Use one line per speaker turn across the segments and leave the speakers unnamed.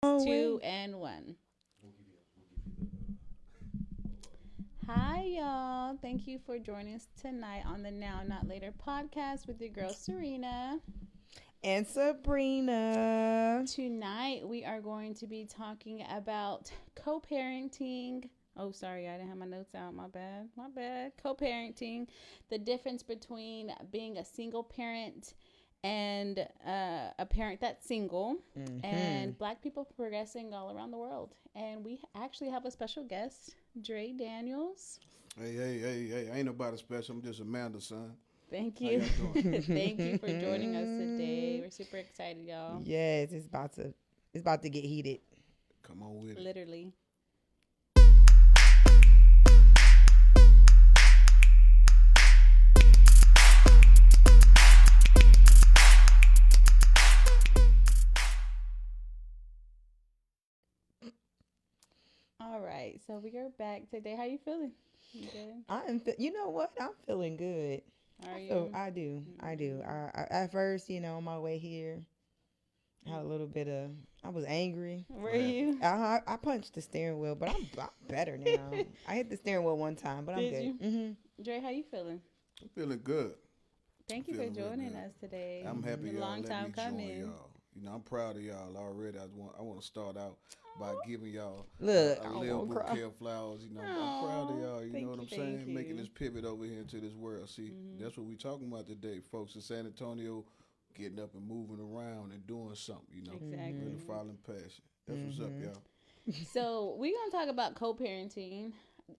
Two and one. Hi, y'all. Thank you for joining us tonight on the Now Not Later podcast with your girl Serena
and Sabrina.
Tonight, we are going to be talking about co-parenting. Oh, sorry, I didn't have my notes out. My bad. My bad. Co-parenting, the difference between being a single parent and a parent that's single, and Black people progressing all around the world. And we actually have a special guest, Dre Daniels.
Hey, ain't nobody special. I'm just Amanda's son.
Thank you. Thank you for joining us today. We're super excited, y'all.
Yes, it's about to get heated.
Come on with it.
Literally. All right, so we are back today. How you feeling? You good?
You know what? I'm feeling good.
Are you?
I do. I at first, on my way here, I had a little bit of. I was angry.
Were you?
I punched the steering wheel, but I'm better now. I hit the steering wheel one time, but I'm good.
You? Mm-hmm. Dre, how you feeling?
I'm feeling good.
Thank you for joining us today.
I'm happy y'all
long
let
time
me
coming.
Join y'all. I'm proud of y'all already. I want to start out by giving y'all a little bouquet of flowers. I'm proud of y'all. You know what I'm saying? Making this pivot over here into this world. See, that's what we're talking about today, folks. In San Antonio, getting up and moving around and doing something.
Exactly.
Really following passion. That's what's up, y'all.
So we're gonna talk about co-parenting.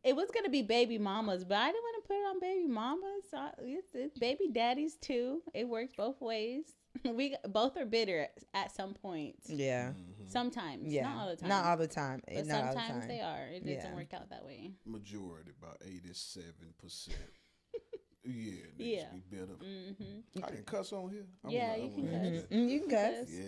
It was gonna be baby mamas, but I didn't want to put it on baby mamas. So it's baby daddies too. It works both ways. We both are bitter at some point.
Yeah.
Sometimes. Yeah. Not all the time.
Not all the time.
But sometimes they are. It doesn't work out that way.
Majority, about 87%. Yeah,
yeah.
To be better. I can cuss on here.
You can cuss.
You can cuss.
Yeah,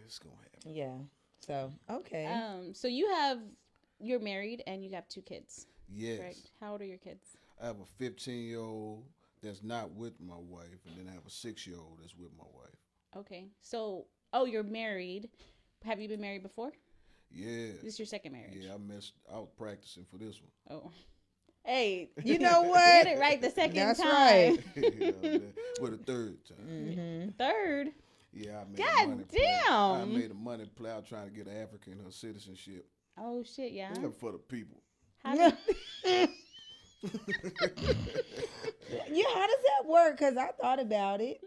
it's gonna happen.
Yeah. So okay.
So you're married and you have 2 kids.
Yes.
Correct? How old are your kids?
I have a 15-year-old that's not with my wife, and then I have a 6-year-old that's with my wife.
Okay. So, you're married. Have you been married before?
Yeah.
This is your second marriage?
Yeah, I was practicing for this one.
Oh. Hey,
you know what?
Get it right the second
That's
time.
Right.
With a third time.
Third?
Yeah, I made
God
a money
damn.
play. I made a money play out trying to get an African her citizenship.
Oh, shit, yeah.
For the people.
How
how does that work? Because I thought about it.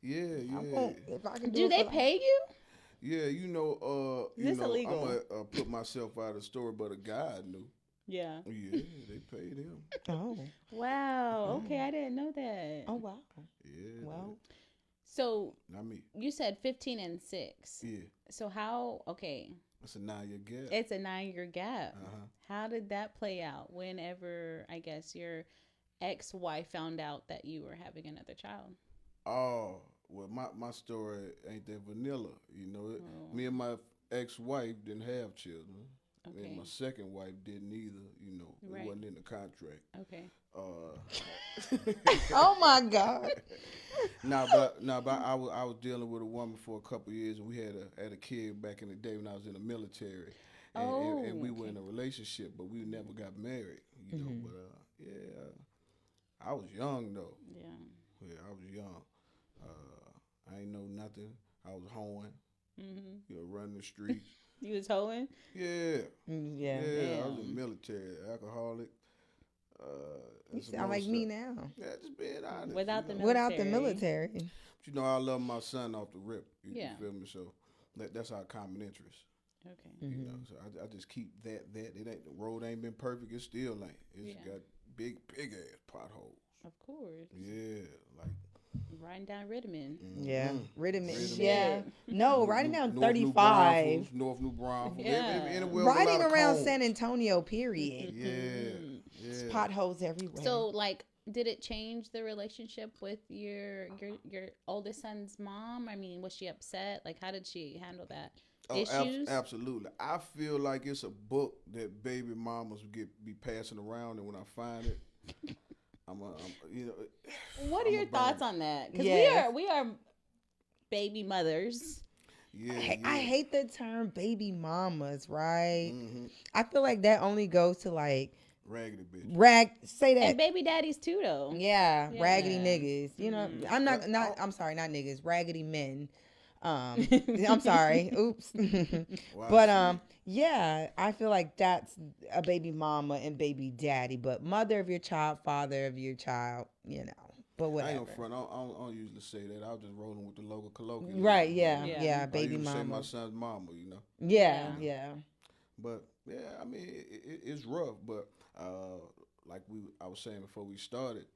Yeah.
If I can
do they pay you?
Yeah,
Is this illegal?
I'm gonna put myself out of the story, but a guy knew.
Yeah.
Yeah, they paid him.
Oh.
Wow. Okay, I didn't know that.
Oh, wow.
Yeah.
Well.
So.
Not me.
You said 15 and 6.
Yeah.
So how, okay.
It's a 9-year gap.
It's a 9-year gap.
Uh-huh.
How did that play out whenever, I guess, your ex-wife found out that you were having another child?
Oh, well, my story ain't that vanilla. Me and my ex-wife didn't have children.
Okay.
And my second wife didn't either.
Right.
It wasn't in the contract.
Okay.
Oh my God.
But I was dealing with a woman for a couple of years, and we had a kid back in the day when I was in the military, and we were in a relationship, but we never got married. But I was young though. Yeah, I was young. I ain't know nothing. I was hoeing. Running the streets.
You was hoeing?
Yeah.
Yeah.
I was in the military, alcoholic.
You sound like me now.
Yeah, just being honest.
Without the
military.
But I love my son off the rip. You
Yeah.
feel me? So that's our common interest.
Okay.
So I just keep that. It ain't the road ain't been perfect. It still ain't. It's got big ass potholes.
Of course.
Yeah, like
riding down Riddiman.
Yeah, Riddiman.
Shit.
Yeah, no, riding down 35.
North New Braunfels.
Yeah.
Riding
around San Antonio. Period.
Yeah.
There's potholes everywhere.
So, did it change the relationship with your oldest son's mom? I mean, was she upset? How did she handle that? Issues?
Absolutely. I feel like it's a book that baby mamas be passing around, and when I find it,
What are your thoughts on that? Because we are baby mothers.
Yeah,
I
yeah.
hate the term baby mamas, right?
Mm-hmm.
I feel like that only goes to like
Raggedy bitch.
say
And
that.
baby daddies too, though.
Yeah, raggedy
Yeah.
niggas. You know, I'm I'm sorry, not niggas, raggedy men. I'm sorry. Oops.
Well, I
But
see it.
yeah, I feel like that's a baby mama and baby daddy, but mother of your child, father of your child, you know. But
I ain't gonna
whatever.
front. I don't usually say that. I was just rolling with the local
Right,
colloquialism.
yeah.
Yeah.
Yeah,
I
baby
usually say my
mama.
son's mama. You know.
Yeah,
Yeah.
yeah.
But yeah, I mean, it's rough. But like I was saying before we started,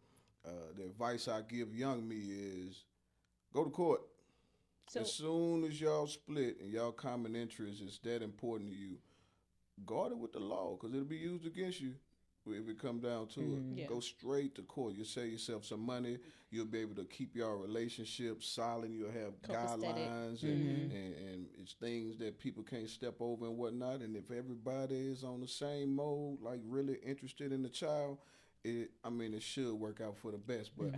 the advice I give young me is go to court.
So
As soon as y'all split and y'all common interest is that important to you, guard it with the law because it'll be used against you if it come down to it.
yeah.
Go straight to court. You save yourself some money. You'll be able to keep your relationship solid. You'll have
Copacetic.
guidelines and it's things that people can't step over and whatnot. And if everybody is on the same mode, like really interested in the child, it should work out for the best. But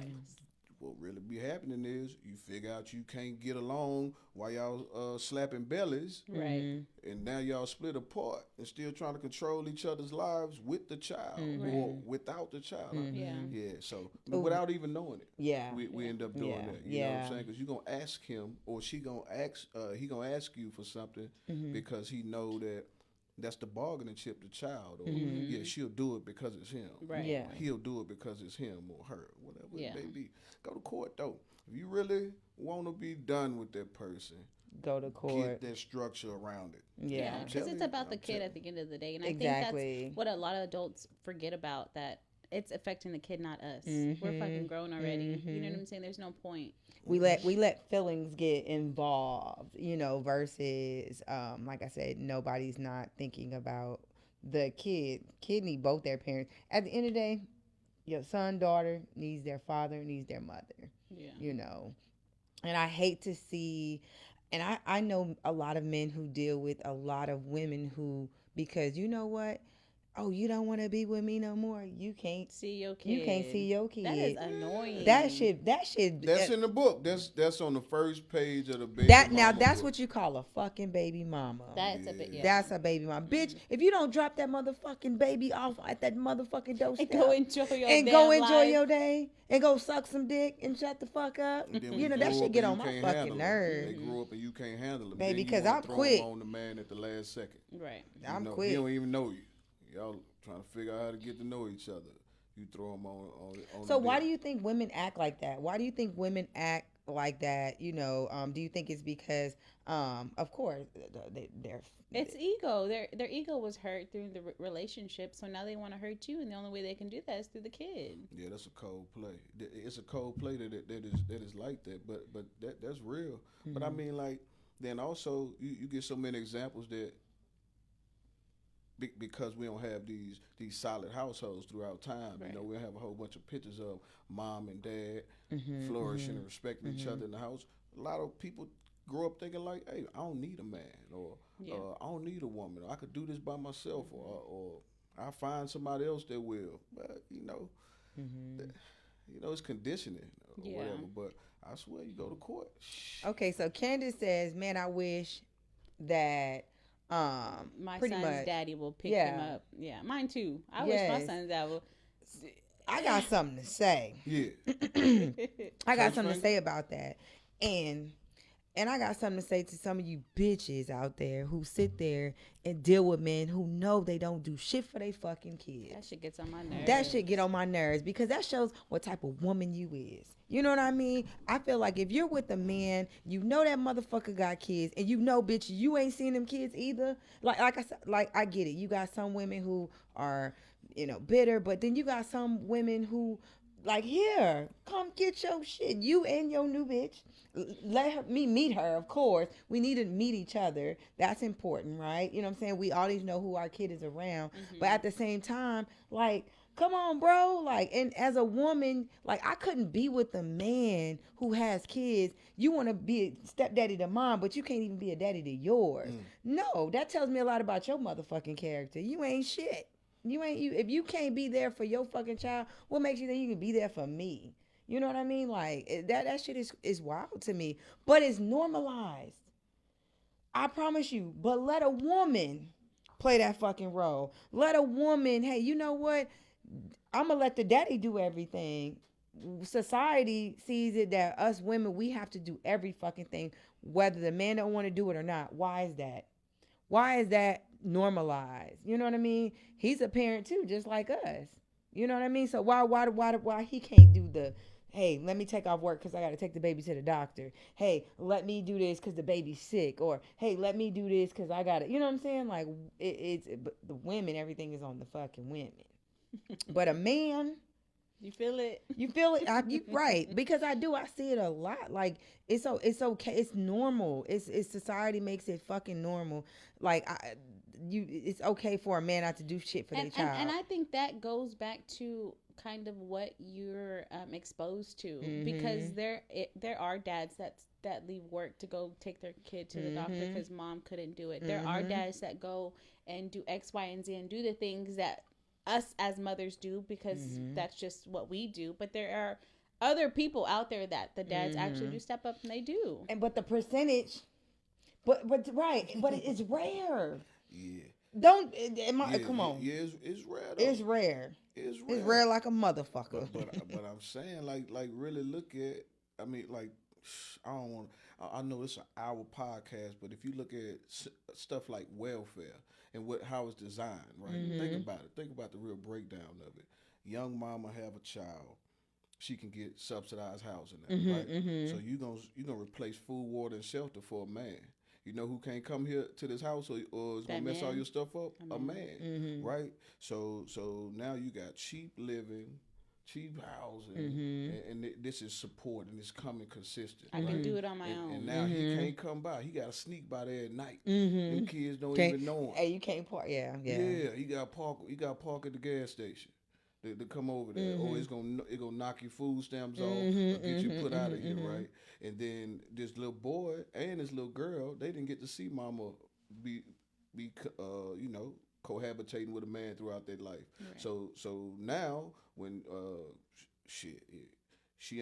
what really be happening is you figure out you can't get along while y'all slapping bellies,
Right.
and now y'all split apart and still trying to control each other's lives with the child or without the child.
Yeah.
Yeah, so without even knowing it,
Yeah.
we end up doing
Yeah.
that. You know what I'm
Yeah.
saying? Because you gonna ask him or he gonna ask you for something because he know that. That's the bargaining chip, the child, or yeah, she'll do it because it's him.
Right.
Yeah.
He'll do it because it's him or her, whatever
Yeah.
it may be. Go to court though. If you really want to be done with that person,
Go to
get
court.
that structure around it.
Yeah,
Yeah.
because it's about the kid at the end of the day, and I think that's what a lot of adults forget about, that it's affecting the kid, not us. We're fucking grown already. You know what I'm saying? There's no point.
We let feelings get involved, you know, versus like I said, nobody's not thinking about the kid. Kid need both their parents. At the end of the day, your son, daughter needs their father, needs their mother.
Yeah.
You know. And I hate to see, and I know a lot of men who deal with a lot of women who, because you know what? Oh, you don't want to be with me no more. You can't
See your kid.
You can't see your kid.
That is annoying.
That shit.
That's in the book. That's on the first page of the baby.
That's
book.
what you call a fucking baby mama.
That's a bit. Yeah.
That's a baby mama, bitch. If you don't drop that motherfucking baby off at that motherfucking doorstep
And go enjoy your
and
damn
go enjoy
life.
your day and go suck some dick and shut the fuck up, you know that shit get on my fucking nerves.
They grow up and you can't handle them,
baby.
Because
I'm quick.
on the man at the last second.
Right.
I'm
He
quick.
don't even know you. Y'all trying to figure out how to get to know each other. You throw them on.
So why do you think women act like that? Why do you think women act like that? You know, do you think it's because, of course, they're
It's ego. Their ego was hurt through the relationship, so now they want to hurt you, and the only way they can do that is through the kid.
Yeah, that's a cold play. It's a cold play that is like that, but that's real. But I mean, like, then also you get so many examples that because we don't have these solid households throughout time.
Right.
You know, we have a whole bunch of pictures of mom and dad flourishing and respecting each other in the house. A lot of people grow up thinking like, hey, I don't need a man, or I don't need a woman, or I could do this by myself, or I find somebody else that will. But you know, it's conditioning or whatever. But I swear, you go to court.
Okay, so Candace says, man, I wish that
My
pretty
son's
much
daddy will pick him up. Yeah, mine too. I wish my son's dad will.
I got something to say.
Yeah.
I got something to say about that. And I got something to say to some of you bitches out there who sit there and deal with men who know they don't do shit for their fucking kids.
That shit gets on my nerves.
That shit get on my nerves because that shows what type of woman you is. You know what I mean? I feel like if you're with a man, you know that motherfucker got kids, and you know, bitch, you ain't seen them kids either. Like I said, like I get it. You got some women who are, bitter, but then you got some women who, like, here, come get your shit. You and your new bitch. Let me meet her, of course. We need to meet each other. That's important, right? You know what I'm saying? We always know who our kid is around. But at the same time, like, come on, bro. Like, and as a woman, like, I couldn't be with a man who has kids. You want to be a stepdaddy to mine, but you can't even be a daddy to yours. No, that tells me a lot about your motherfucking character. You ain't shit. If you can't be there for your fucking child, what makes you think you can be there for me? You know what I mean? Like, that shit is wild to me. But it's normalized. I promise you. But let a woman play that fucking role. Let a woman, hey, you know what? I'm gonna let the daddy do everything. Society sees it that us women, we have to do every fucking thing, whether the man don't want to do it or not. Why is that? Why is that normalized? You know what I mean? He's a parent too, just like us. You know what I mean? So why he can't do the, hey, let me take off work because I got to take the baby to the doctor. Hey, let me do this because the baby's sick. Or hey, let me do this because I got to. You know what I'm saying? Like but the women, everything is on the fucking women. But a man,
You feel it?
you feel it? You right? Because I do. I see it a lot. Like it's okay. It's normal. It's society makes it fucking normal. Like it's okay for a man not to do shit for their child.
And I think that goes back to kind of what you're exposed to, because there are dads that leave work to go take their kid to the doctor because mom couldn't do it. There are dads that go and do X, Y, and Z and do the things that us as mothers do because that's just what we do. But there are other people out there that the dads actually do step up and they do.
And but the percentage, but right, but it's rare.
Yeah.
Don't come on.
Yeah, it's rare. Though.
It's rare.
It's rare.
It's rare like a motherfucker.
But I'm saying like really look at. I mean like I don't want. I know it's an hour podcast, but if you look at stuff like welfare and how it's designed, right? Think about it. Think about the real breakdown of it. Young mama have a child, she can get subsidized housing, right? So you gonna replace food, water, and shelter for a man. You know who can't come here to this house or is gonna mess all your stuff up? A man, right? So now you got cheap living, cheap housing, and this is support and it's coming consistent.
I can do it on my own.
And now he can't come by. He got to sneak by there at night. Them kids don't even know him.
Hey, you can't park. Yeah.
Yeah, he got park. He got park at the gas station. To come over there, or it gonna knock your food stamps off, or get you put out of here, right? And then this little boy and this little girl, they didn't get to see mama be cohabitating with a man throughout their life. Right. So now when she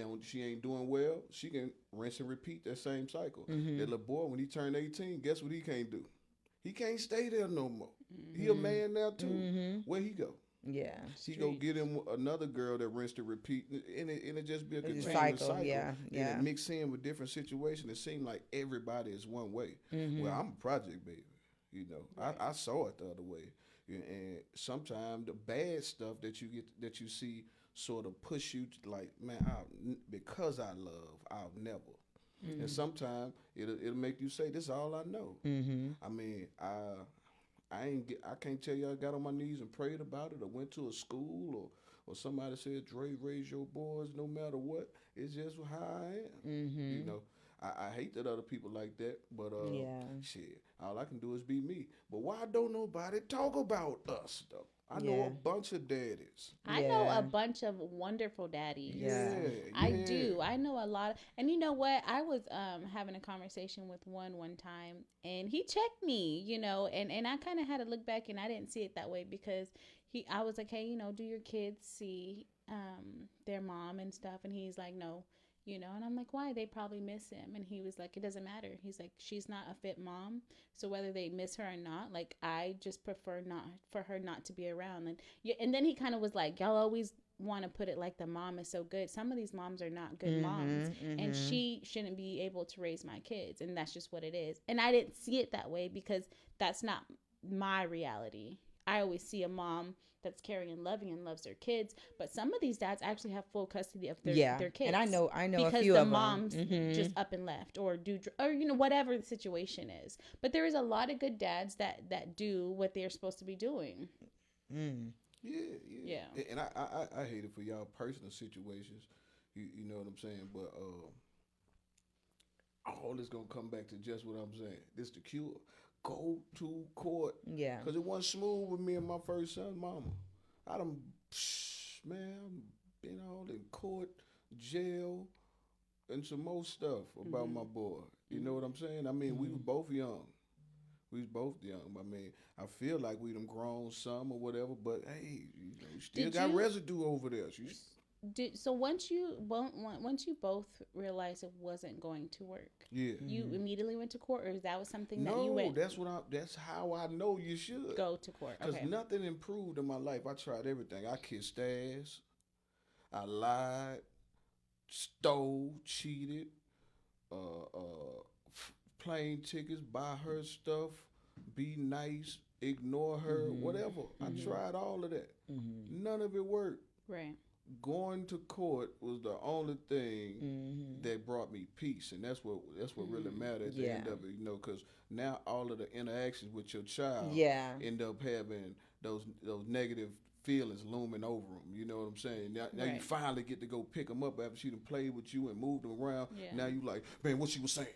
ain't doing well, she can rinse and repeat that same cycle. That little boy, when he turned 18, guess what he can't do? He can't stay there no more. He a man now too. Where he go?
Yeah,
he go get him another girl that rinse and repeat, and it just be a continuous cycle.
Yeah.
And it mix in with different situations. It seems like everybody is one way. Well, I'm a project baby. You know, right. I saw it the other way, and sometimes the bad stuff that you see sort of push you to like, man, because I love, I'll never. And sometimes it'll make you say, this is all I know. I mean, I can't tell you I got on my knees and prayed about it or went to a school or somebody said, Dre, raise your boys no matter what. It's just how I am. You know, I hate that other people like that, but shit, all I can do is be me. But why don't nobody talk about us though? I know a bunch of daddies.
I know a bunch of wonderful daddies. I do. I know a lot. And you know what? I was having a conversation with one time, and he checked me, you know, and I kind of had to look back, and I didn't see it that way because I was like, hey, you know, do your kids see their mom and stuff? And he's like, no. You know, and I'm like, why? They probably miss him. And he was like, it doesn't matter. He's like, she's not a fit mom. So whether they miss her or not, like, I just prefer not for her not to be around. And then he kind of was like, y'all always want to put it like the mom is so good. Some of these moms are not good moms. And she shouldn't be able to raise my kids. And that's just what it is. And I didn't see it that way because that's not my reality. I always see a mom that's caring and loving and loves their kids, but some of these dads actually have full custody of their kids.
And I know
because
a few
the
of
moms just up and left or you know, whatever the situation is. But there is a lot of good dads that do what they're supposed to be doing.
Yeah. And I hate it for y'all personal situations. You know what I'm saying? But all this gonna come back to just what I'm saying. This the cure. Go to court. Yeah. Because it wasn't smooth with me and my first son, mama. I been all in court, jail, and some more stuff about my boy. You know what I'm saying? I mean, we were both young. I mean, I feel like we done grown some or whatever, but hey, you know, you still got residue over there.
So once you both realized it wasn't going to work,
Yeah.
you immediately went to court, or that was something that you
No,
went
that's how I know you should.
go to court?
Because
Okay.
nothing improved in my life. I tried everything. I kissed ass. I lied, stole, cheated, plane tickets, buy her stuff, be nice, ignore her, whatever. I tried all of that. None of it worked.
Right.
Going to court was the only thing that brought me peace, and that's what really mattered at the end of it. Because now all of the interactions with your child end up having those negative feelings looming over them. You know what I'm saying? Now you finally get to go pick them up after she done played with you and moved them around. Yeah. Now you like, man, what she was saying?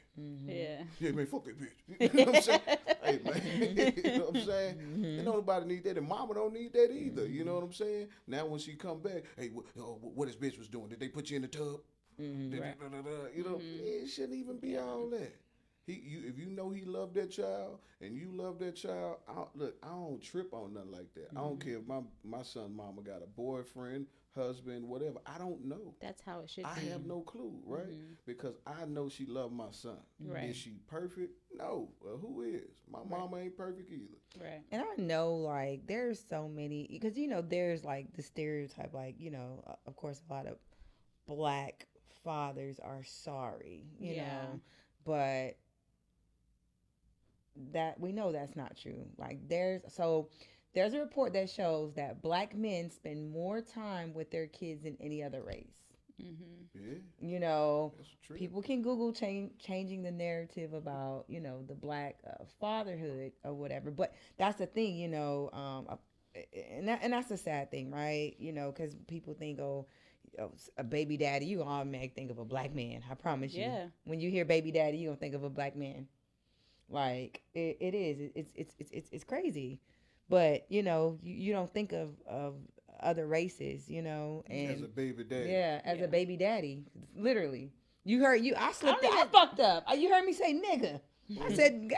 Yeah, man, fuck that bitch. You know what I'm saying? Hey, man, you know what I'm saying? And nobody need that, and mama don't need that either. You know what I'm saying? Now when she come back, hey, what this bitch was doing? Did they put you in the tub? You know, it shouldn't even be all that. If you know he loved that child and you love that child, I don't trip on nothing like that. I don't care if my son's mama got a boyfriend, husband, whatever. I don't know.
That's how it should be.
I have no clue, right? Because I know she loved my son. Right. Is she perfect? No. Well, who is? My mama ain't perfect either.
Right.
And I know, like, there's so many, because, there's, like, the stereotype, like, of course, a lot of black fathers are sorry, you know, but that we know that's not true. Like there's a report that shows that black men spend more time with their kids than any other race.
Yeah.
People can Google changing the narrative about the black fatherhood or whatever, but that's the thing, and that's a sad thing, right? Because people think, a baby daddy, you automatically think of a black man. I promise you. When you hear baby daddy, you gonna think of a black man. Like it is. It's crazy, but you don't think of other races, and
as a baby daddy.
Yeah, as a baby daddy, literally. I slipped. I fucked up. You heard me say nigga. I said,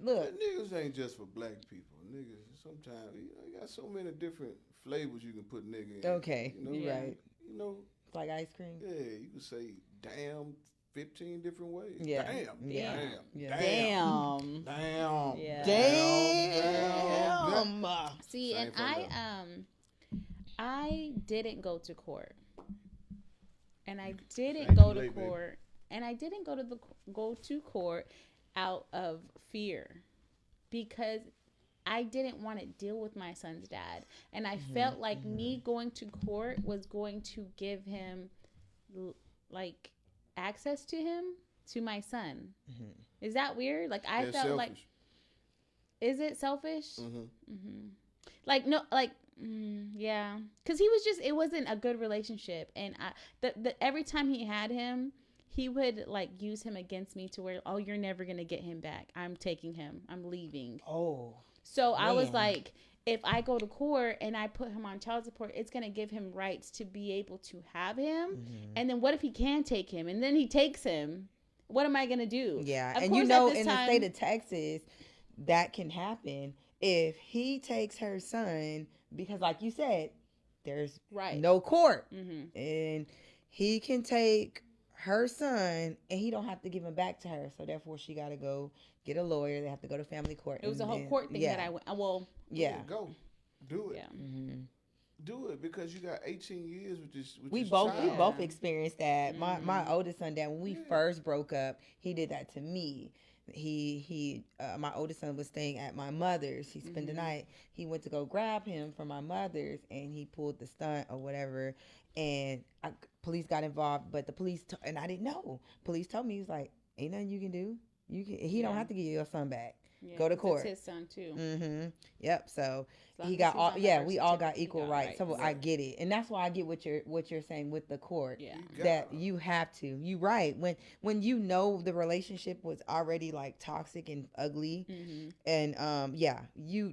look.
Niggas ain't just for black people. Niggas sometimes you got so many different flavors you can put nigga in.
Okay, you're right. It's like ice cream.
Yeah, you can say damn 15 different ways.
Yeah.
Damn.
Yeah.
Damn.
Damn.
Yeah.
Damn.
See, and I didn't go to court. And I didn't go to court. And I didn't go to court out of fear, because I didn't want to deal with my son's dad. And I felt like me going to court was going to give him like access to my son. Is that weird? Like I felt selfish. Like, is it selfish? Like no, like yeah, because he was it wasn't a good relationship, and every time he had him, he would like use him against me to where, oh, you're never gonna get him back. I'm taking him. I'm leaving.
Oh,
so man. I was like, if I go to court and I put him on child support, it's going to give him rights to be able to have him. And then what if he can take him and then he takes him? What am I going to do?
Yeah. And in the state of Texas, that can happen if he takes her son, because like you said, there's no court. And he can take her son and he don't have to give him back to her. So therefore she got to go get a lawyer. They have to go to family court.
It was a whole court thing that I went. Well,
go do it.
Yeah.
Do it, because you got 18 years with this.
We both experienced that. My oldest son, dad, when we first broke up, he did that to me. He my oldest son was staying at my mother's. He spent the night. He went to go grab him from my mother's, and he pulled the stunt or whatever. And police got involved, but the police and I didn't know. Police told me, he was like, "Ain't nothing you can do. He don't have to give your son back. Go to court."
It's his son too.
Yep. So he got all. Yeah, we all got equal rights. So I get it, and that's why I get what you're saying with the court. Yeah. That you have to. You right. When you know the relationship was already like toxic and ugly, and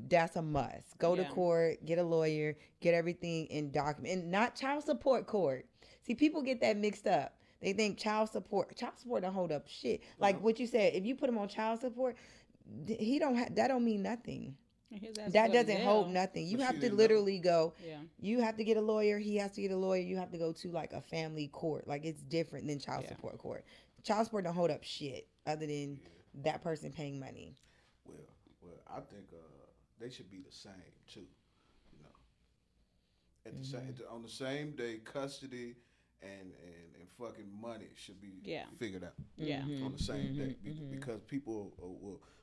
that's a must. Go to court, get a lawyer, get everything in document, and not child support court. See, people get that mixed up. They think child support don't hold up shit. Like what you said, if you put him on child support, that don't mean nothing. That doesn't hold nothing. You have to literally go.
Yeah.
You have to get a lawyer. He has to get a lawyer. You have to go to like a family court. Like it's different than child support court. Child support don't hold up shit other than that person paying money.
Well, I think they should be the same too. You know, at the same on the same day, custody and fucking money should be figured out.
Yeah.
On the same day because people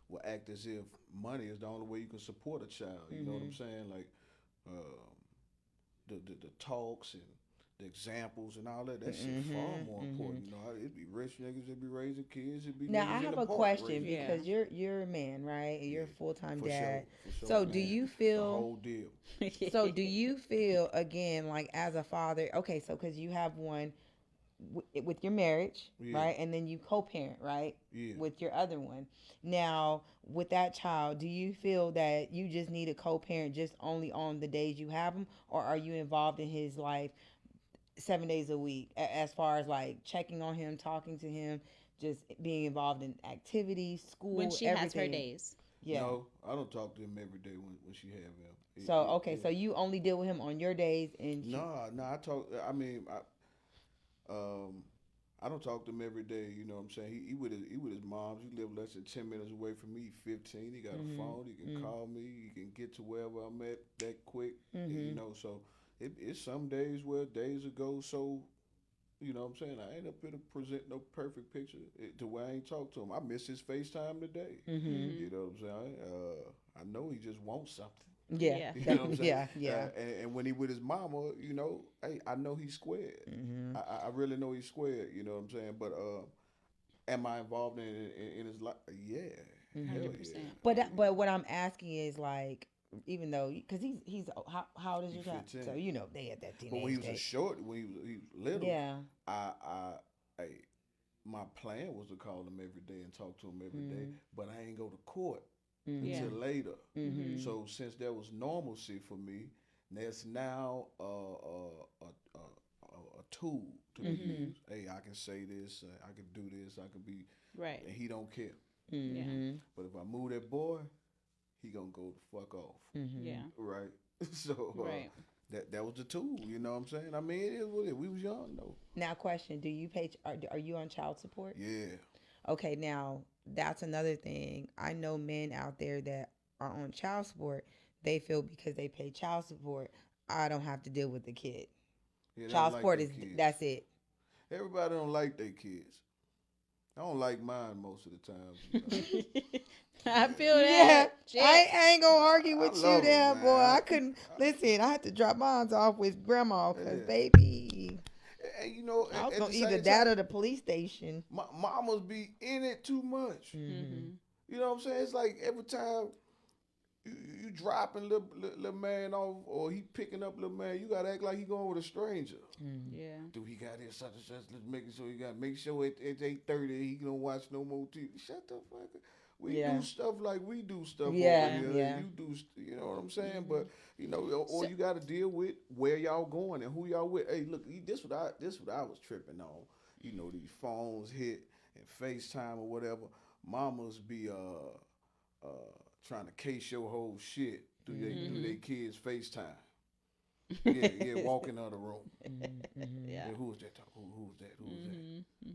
will act as if money is the only way you can support a child. You know what I'm saying? Like the talks and the examples and all that. That shit far more important. You know, it'd be rich niggas that be raising kids. It'd be
now
niggas
I have
in the
a
park
question
raising
because you're a man, right? And you're a full time dad.
For
so
sure,
do
man.
you
The
feel?
whole deal.
So do you feel again like as a father? Okay, so because you have one with your marriage, right? And then you co-parent, right? With your other one. Now, with that child, do you feel that you just need a co-parent just only on the days you have him, or are you involved in his life 7 days a week as far as like checking on him, talking to him, just being involved in activities, school,
when she
everything?
has her days?
Yeah. No, I don't talk to him every day when she have him.
So so you only deal with him on your days and
no, I talk. I mean, I don't talk to him every day. You know what I'm saying? He with his mom's. He live less than 10 minutes away from me. 15. He got a phone. He can call me. He can get to wherever I'm at that quick. You know, so it's some days where days ago. So you know what I'm saying? I ain't up here to present no perfect picture to where I ain't talk to him. I miss his FaceTime today. You know what I'm saying? I know he just wants something.
Yeah,
you know what I'm saying?
yeah.
And when he with his mama, you know, hey, I know he's squared. I really know he's squared. You know what I'm saying? But am I involved in his life? Yeah, 100%.
But what I'm asking is like, even though because he's how old is your child? So you know they at that teenage.
But when he was a short, when he was little, I my plan was to call him every day and talk to him every day, but I ain't go to court until later. So since there was normalcy for me, there's now a tool to be used. Hey, I can say this, I can do this, I can be
right,
and he don't care.
Yeah.
But if I move that boy, he gonna go the fuck off.
Yeah.
Right. So
right.
That was the tool. You know what I'm saying? I mean, it is what it. We was young though.
Now, question: do you pay? Are you on child support?
Yeah.
Okay. Now that's another thing. I know men out there that are on child support. They feel because they pay child support, I don't have to deal with the kid. Yeah, child support is kids. That's it.
Everybody don't like their kids. I don't like mine most of the time. You know?
I feel that.
Yeah, I ain't gonna argue with you there, boy. I couldn't listen. I had to drop mine off with grandma because baby.
And you know,
I was gonna either that or the police station.
Mamas be in it too much. You know what I'm saying? It's like every time you dropping little man off, or he picking up little man, you gotta act like he going with a stranger.
Yeah.
Do he got his such and such? Let's make sure he got. Make sure at 8:30 he don't watch no more TV. Shut the fuck up. We do stuff like we do stuff over here. Yeah. You do, you know what I'm saying? But you know, or you got to deal with where y'all going and who y'all with. Hey, look, this what I was tripping on. You know, these phones hit and FaceTime or whatever. Mamas be trying to case your whole shit through their kids' FaceTime. Walk in the other room.
Yeah.
Who's that talking? Who's that?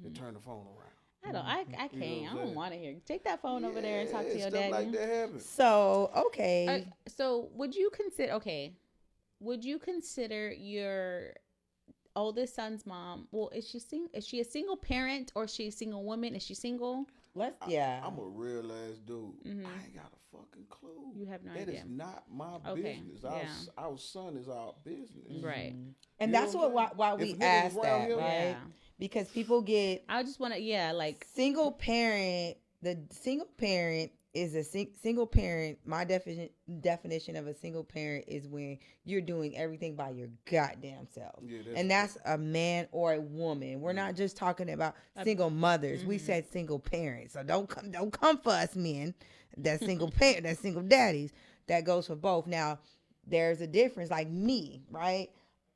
They turn the phone around.
I can't. You know I don't want to hear. Take that phone over there and talk to your daddy.
Like that happens.
So okay.
So would you consider? Okay, would you consider your oldest son's mom? Well, is she a single parent or is she a single woman? Is she single?
I'm a real ass dude. I ain't got a fucking clue.
You have no idea.
That is not my business. Our son is our business.
Right.
And that's why we ask that, right? Yeah. Because people get.
I just want to, like
single parent. The single parent is a single parent. My definition of a single parent is when you're doing everything by your goddamn self. Yeah, that's a man or a woman. We're not just talking about single mothers. We said single parents. So don't come for us men. That's single parent. That's single daddies. That goes for both. Now, there's a difference. Like me, right?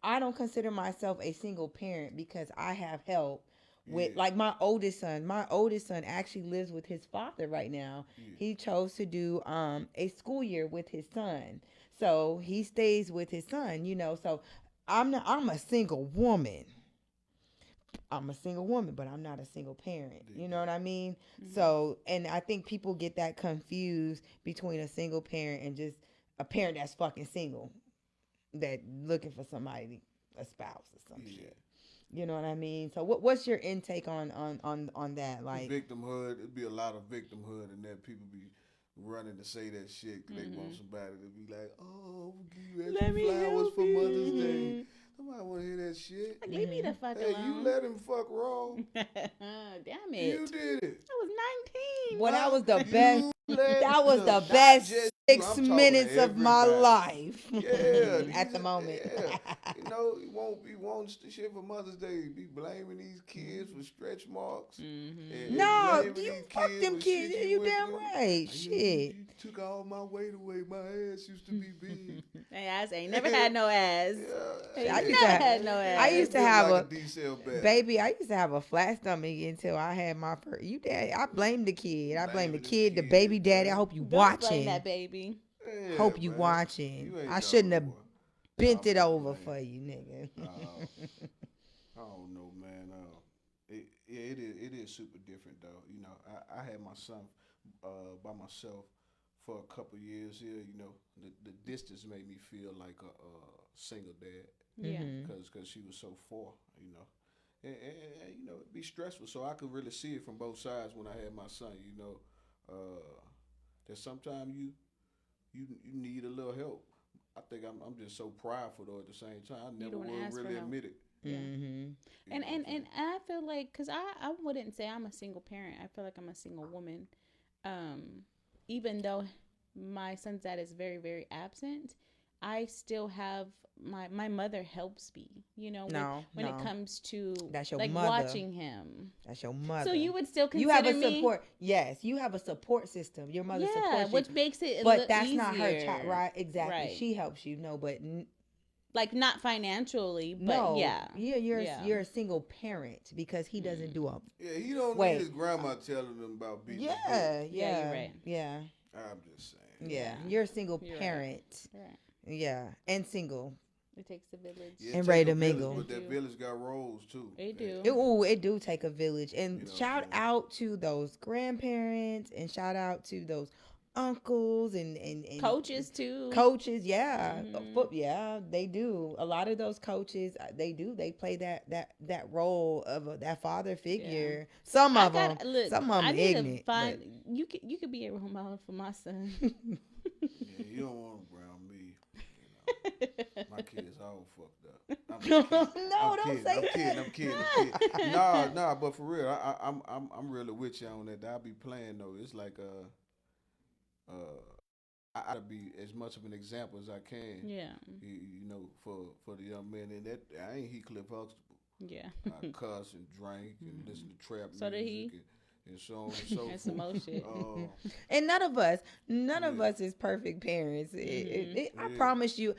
I don't consider myself a single parent because I have help with like my oldest son. My oldest son actually lives with his father right now. He chose to do a school year with his son. So he stays with his son, So I'm a single woman. I'm a single woman, but I'm not a single parent. You know what I mean? Mm-hmm. So, and I think people get that confused between a single parent and just a parent that's fucking single, that looking for somebody, a spouse or some shit. You know what I mean? So, what's your intake on that? Like
victimhood, it'd be a lot of victimhood, and that people be running to say that shit because they want somebody to be like, "Oh, we'll give you extra flowers for Mother's Day." Nobody want to hear that shit.
Like, leave me the fuck alone.
Hey, you let him fuck raw.
Damn it.
You did it.
I was 19.
Well, that was the best. That was the best 6 minutes of my life.
Yeah.
At the moment.
Yeah. He wants the shit for Mother's Day. Be blaming these kids for stretch marks.
Mm-hmm. No, you fuck them kids. You damn right. Shit.
You took all my weight away. My ass used to be big.
Hey, ass ain't never had no ass.
Yeah.
I used to
have
like a D-cell
baby. I used to have a flat stomach until I had my first. I blame the kid. I blame the kid, the baby daddy. I hope you watching.
Blame that baby.
Yeah, hope you watching. I shouldn't have bent it over for you, nigga.
I don't know, man. It is super different though. I had my son by myself for a couple years here. The distance made me feel like a single dad.
Yeah.
Because she was so far. And it'd be stressful. So I could really see it from both sides when I had my son. That sometimes you need a little help. I think I'm just so prideful though. At the same time, I never would really admit it.
Yeah. Mm-hmm. And I feel like, because I wouldn't say I'm a single parent. I feel like I'm a single woman. Even though my son's dad is very, very absent, I still have my mother helps me, when it comes to
that's your
like
mother.
Watching him.
That's your mother.
So you would still consider
you have a
me?
Support. Yes, you have a support system. Your mother supports you,
which makes it
but that's
easier.
not her child, right? Exactly.
Right.
She helps you, but
like not financially, but
no,
yeah,
you're a single parent because he doesn't do a.
Yeah, he don't need his grandma telling him about being.
Yeah,
you're right.
Yeah,
I'm just saying.
Yeah, you're a single parent.
Right.
Yeah, and single.
It takes a village.
Yeah, and ready to mingle.
But that village got roles too.
It do.
It do take a village. And shout out to those grandparents and shout out to those uncles and
coaches too.
Coaches, yeah. Yeah, they do. A lot of those coaches, they play that role of that father figure. Yeah. Some of them ignorant.
You could be a role model for my son.
Yeah, you don't want to ground me. My kid is all fucked up. I'm kidding. Nah, but for real, I'm really with you on that. I'll be playing though. It's like I ought to be as much of an example as I can.
Yeah.
For the young men, and that I ain't Heathcliff Huxtable.
Yeah.
I cuss and drink and listen to trap music.
So did he.
And so on and so forth.
And some more shit.
And none of us is perfect parents. I promise you,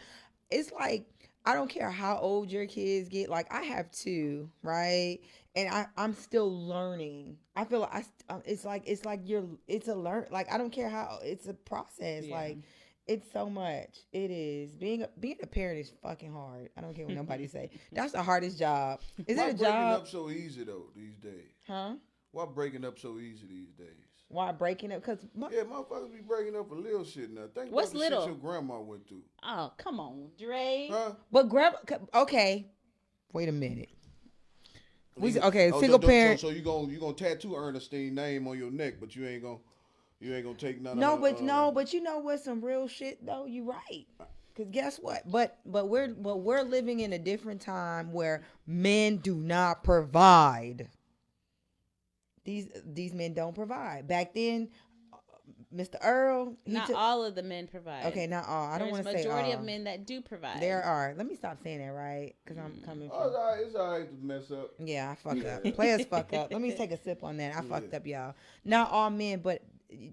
it's like, I don't care how old your kids get. Like, I have 2, right? And I'm still learning. I feel like it's a learn. Like, I don't care how, it's a process. Yeah. Like, it's so much. It is. Being a parent is fucking hard. I don't care what nobody say. That's the hardest job. Is it a job?
Why breaking up so easy though these days?
Huh?
Why breaking up so easy these days?
Why breaking up? Because
motherfuckers be breaking up for little shit now. Think
what's
about the
little?
shit your grandma went through.
Oh, come on, Dre.
Huh?
But grandma, okay. Wait a minute. Single parent.
So you gonna tattoo Ernestine's name on your neck, but you ain't gonna take none.
No, but you know what? Some real shit though. You right. Cause guess what? But we're living in a different time where men do not provide. These men don't provide. Back then, Mr. Earl.
Not all of the men provide.
Okay, not all. I don't want to say all.
Majority of men that do provide.
There are. Let me stop saying that, right? Because I'm coming from.
It's all right to mess up.
Yeah, I fucked up. Players fuck up. Let me take a sip on that. I fucked up, y'all. Not all men, but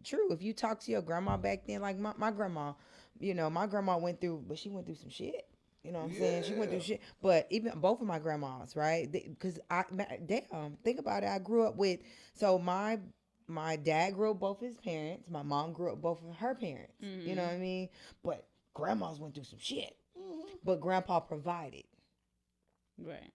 true. If you talk to your grandma back then, like my grandma, my grandma went through some shit. You know what I'm saying? She went through shit. But even both of my grandmas, right? Because damn, think about it. I grew up with, so my dad grew up both his parents. My mom grew up both of her parents.
Mm-hmm.
You know what I mean? But grandmas went through some shit. But grandpa provided.
Right.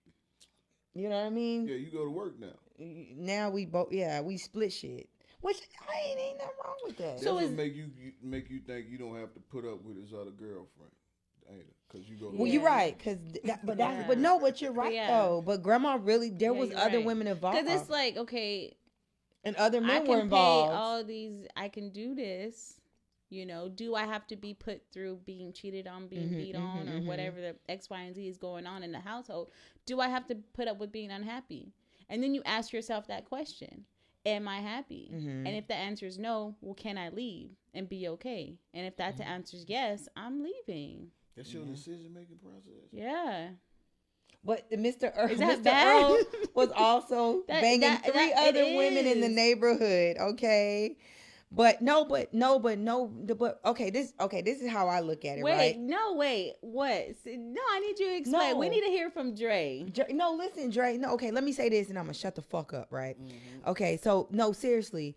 You know what I mean?
Yeah, you go to work now.
Now we both, we split shit. Which ain't nothing wrong with that.
That's
So
what make you think you don't have to put up with his other girlfriend, ain't it? Because you go.
Well, you're right, but you're right though. But grandma really, there was other women involved.
Because it's like, okay,
and other men
I
were
can
involved.
pay all these. I can do this. You know, do I have to be put through being cheated on, being beat on, or whatever the X, Y, and Z is going on in the household? Do I have to put up with being unhappy? And then you ask yourself that question. Am I happy? And if the answer is no, well, can I leave and be okay? And if that answer is yes, I'm leaving.
That's your decision-making process.
Yeah.
But Mr. Earl,
Earl
was also banging three other women in the neighborhood, okay? But okay, this is how I look at it, right?
What? No, I need you to explain.
No.
We need to hear from Dre.
No, listen, Dre. No, okay, let me say this and I'm gonna shut the fuck up, right? Okay, so no, seriously,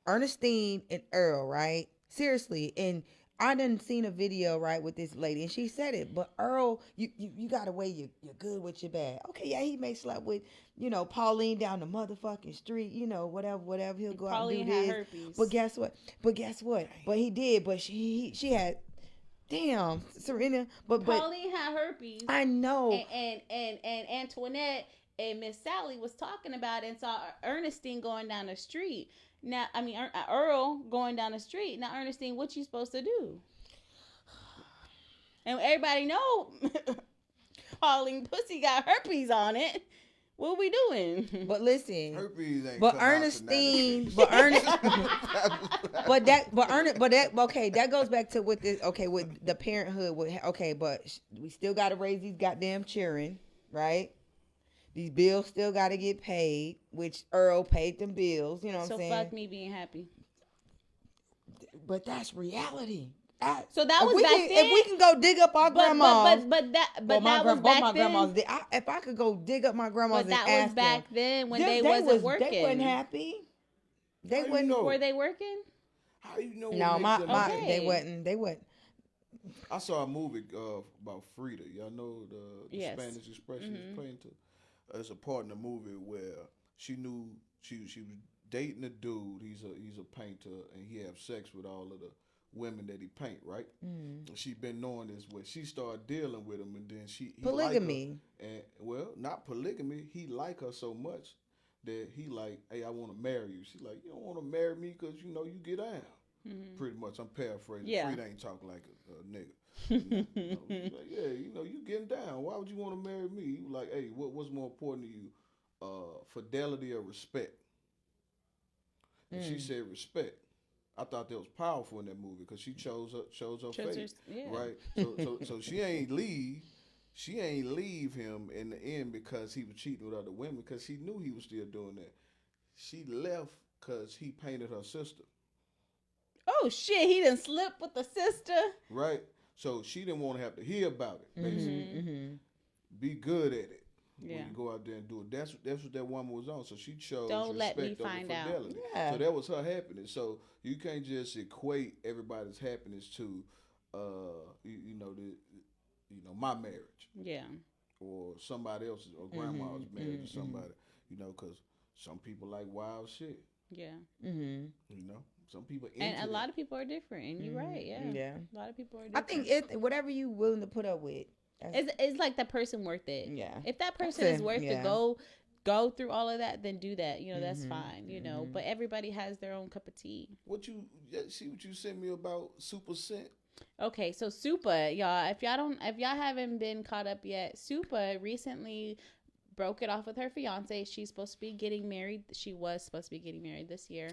Ernestine and Earl, right? Seriously, and I done seen a video, right, with this lady, and she said it. But Earl, you got a way you're good with your bad. Okay, yeah, he may slept with, Pauline down the motherfucking street, whatever. He'll go
Pauline
out and do this.
had herpes.
But guess what? But he did. But she had, damn, Serena. But
Pauline had herpes.
I know.
And Antoinette and Miss Sally was talking about it and saw Ernestine going down the street. Now, I mean, Earl going down the street. Now, Ernestine, what you supposed to do? And everybody know Pauline pussy got herpes on it. What we doing?
But listen,
herpes ain't.
But Ernestine, okay, that goes back to with this. Okay, with the parenthood. But we still got to raise these goddamn children, right? These bills still got to get paid, which Earl paid them bills. You know what I'm saying?
So fuck me being happy.
But that's reality.
So that was back then.
If we can go dig up our grandmas,
that was back then.
If I could go dig up my grandmas,
but that was back then when they wasn't working.
They wasn't happy. They wasn't.
Were they working?
How you know?
No, they wasn't. They wasn't.
I saw a movie about Frida. Y'all know the Spanish expression is playing to. There's a part in the movie where she knew she was dating a dude. He's a painter, and he have sex with all of the women that he paint, right? She been knowing this way. She started dealing with him, and then he
polygamy.
And not polygamy. He like her so much that he like, hey, I want to marry you. She like, you don't want to marry me because you get down. Pretty much, I'm paraphrasing.
Yeah.
Frida ain't talking like a nigga. Like, yeah, you getting down. Why would you want to marry me? You like, hey, what's more important to you, fidelity or respect? And she said respect. I thought that was powerful in that movie because she chose her fate, right? So she ain't leave him in the end because he was cheating with other women because she knew he was still doing that. She left because he painted her sister. Oh
shit! He done slipped with the sister.
Right. So she didn't want to have to hear about it. Basically, be good at it. When you go out there and do it, that's what that woman was on. So she chose
don't let me
respect
find
over fidelity.
Out. Yeah.
So that was her happiness. So you can't just equate everybody's happiness to, my marriage.
Yeah.
Or somebody else's, or grandma's marriage, or somebody, because some people like wild shit.
Yeah.
Some people
and a lot of people are different, and you're right. Yeah. A lot of people are different.
I think whatever you willing to put up with.
It's like that person worth it.
Yeah.
If that person is worth to go through all of that, then do that. That's fine. But everybody has their own cup of tea.
What you sent me about Super Scent?
Okay, so Supa, y'all. If y'all haven't been caught up yet, Supa recently broke it off with her fiance. She's supposed to be getting married. She was supposed to be getting married this year.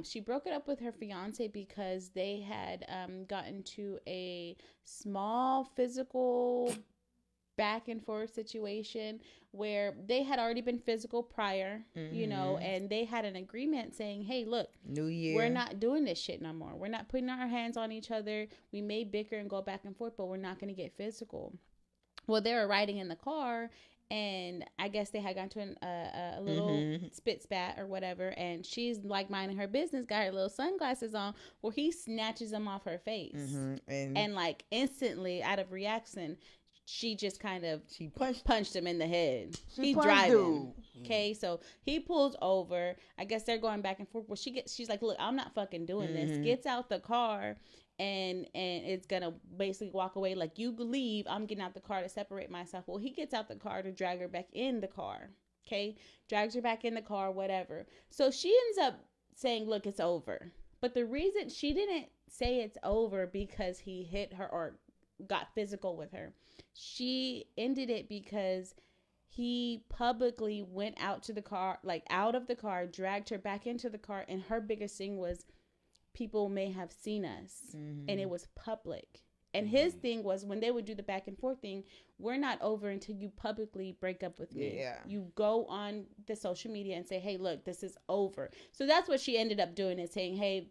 She broke it up with her fiance because they had gotten to a small physical back and forth situation where they had already been physical prior, and they had an agreement saying, hey, look,
New Year,
we're not doing this shit no more. We're not putting our hands on each other. We may bicker and go back and forth, but we're not going to get physical. Well, they were riding in the car, and I guess they had gone to a little spit spat or whatever, and she's like minding her business, got her little sunglasses on. Well, he snatches them off her face, and like instantly, out of reaction, she just kind of punched him in the head. He driving. Okay, so he pulls over. I guess they're going back and forth. Well, she's like, look, I'm not fucking doing this. Gets out the car. And it's gonna basically walk away like, you leave, I'm getting out the car to separate myself. Well, he gets out the car to drag her back in the car. Okay, drags her back in the car, whatever. So she ends up saying, look, it's over. But the reason she didn't say it's over because he hit her or got physical with her, she ended it because he publicly went out to the car, like out of the car, dragged her back into the car, and her biggest thing was, people may have seen us, and it was public. And his thing was, when they would do the back and forth thing, we're not over until you publicly break up with me.
Yeah.
You go on the social media and say, hey, look, this is over. So that's what she ended up doing, is saying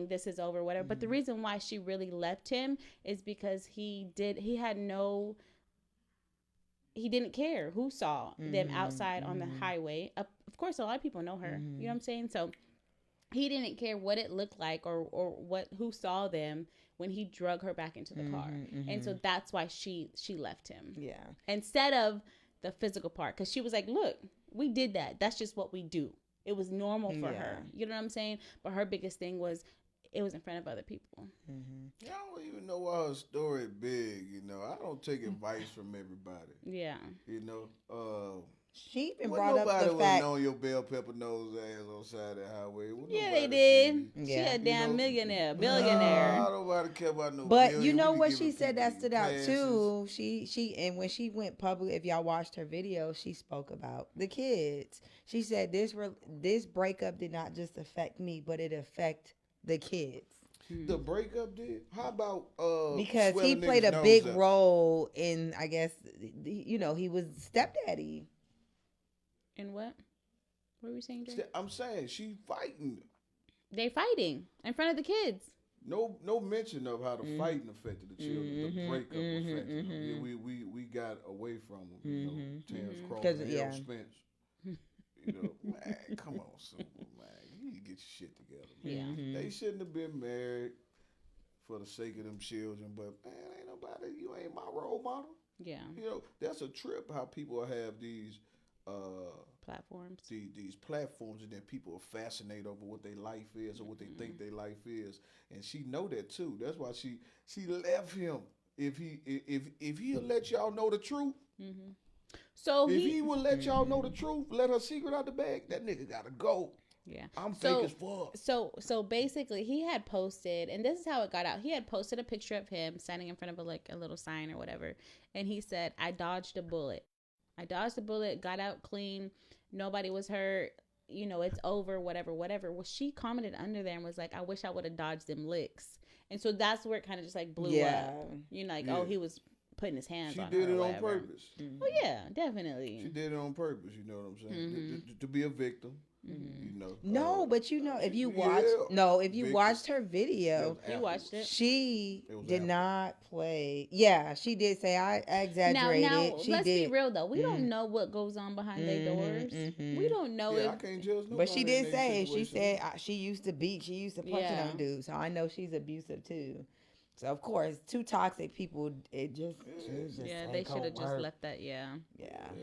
this is over, whatever. But the reason why she really left him is because he didn't care who saw them outside on the highway. Of course, a lot of people know her. You know what I'm saying? So he didn't care what it looked like or who saw them when he drug her back into the car. And so that's why she left him.
Yeah.
Instead of the physical part, because she was like, look, we did that. That's just what we do. It was normal for her. You know what I'm saying? But her biggest thing was, it was in front of other people.
I don't even know why her story big. You know, I don't take advice from everybody.
Yeah.
You know,
she even brought up the fact.
Nobody would know your bell pepper nose ass on the side of the highway.
Yeah, they did. She a damn millionaire, billionaire.
Nobody care about no.
But you know what she said that stood out too. She and when she went public, if y'all watched her video, she spoke about the kids. She said this breakup did not just affect me, but it affect the kids.
The breakup did? How about
because he played a big role in, I guess, he was stepdaddy.
In what? What were we saying, Jay?
I'm saying she fighting.
They fighting in front of the kids.
No mention of how the fighting affected the children. The breakup affected them. Yeah, we got away from them. You know, Terrence Crawford, Harold Spence. You know, man, come on, Super, man. You need to get your shit together. Man.
Yeah.
They shouldn't have been married for the sake of them children, but man, ain't nobody, you ain't my role model.
Yeah.
You know, that's a trip how people have these
platforms.
These platforms, and then people are fascinated over what their life is or what they think their life is. And she know that too. That's why she left him. If he'll let y'all know the truth.
So
if he will let y'all know the truth, let her secret out the bag, that nigga gotta go.
Yeah.
I'm fake as fuck.
So basically he had posted, and this is how it got out. He had posted a picture of him standing in front of a little sign or whatever. And he said, I dodged a bullet. Got out clean. Nobody was hurt. You know, it's over, whatever. Well, she commented under there and was like, I wish I would have dodged them licks. And so that's where it kind of just like blew up. You know, like, oh, he was putting his hands on her.
She did it on purpose.
Oh, yeah, definitely.
She did it on purpose, you know what I'm saying? To be a victim. You know.
No, but you know, if you watched her video,
you watched it.
She did not play. Yeah, she did say I exaggerated.
Now let's be real though. We don't know what goes on behind their doors. We don't know if.
I can't judge nobody.
But she did say she said she used to punch on dudes. So I know she's abusive too. So of course, two toxic people. It just
they should have just left that. Yeah.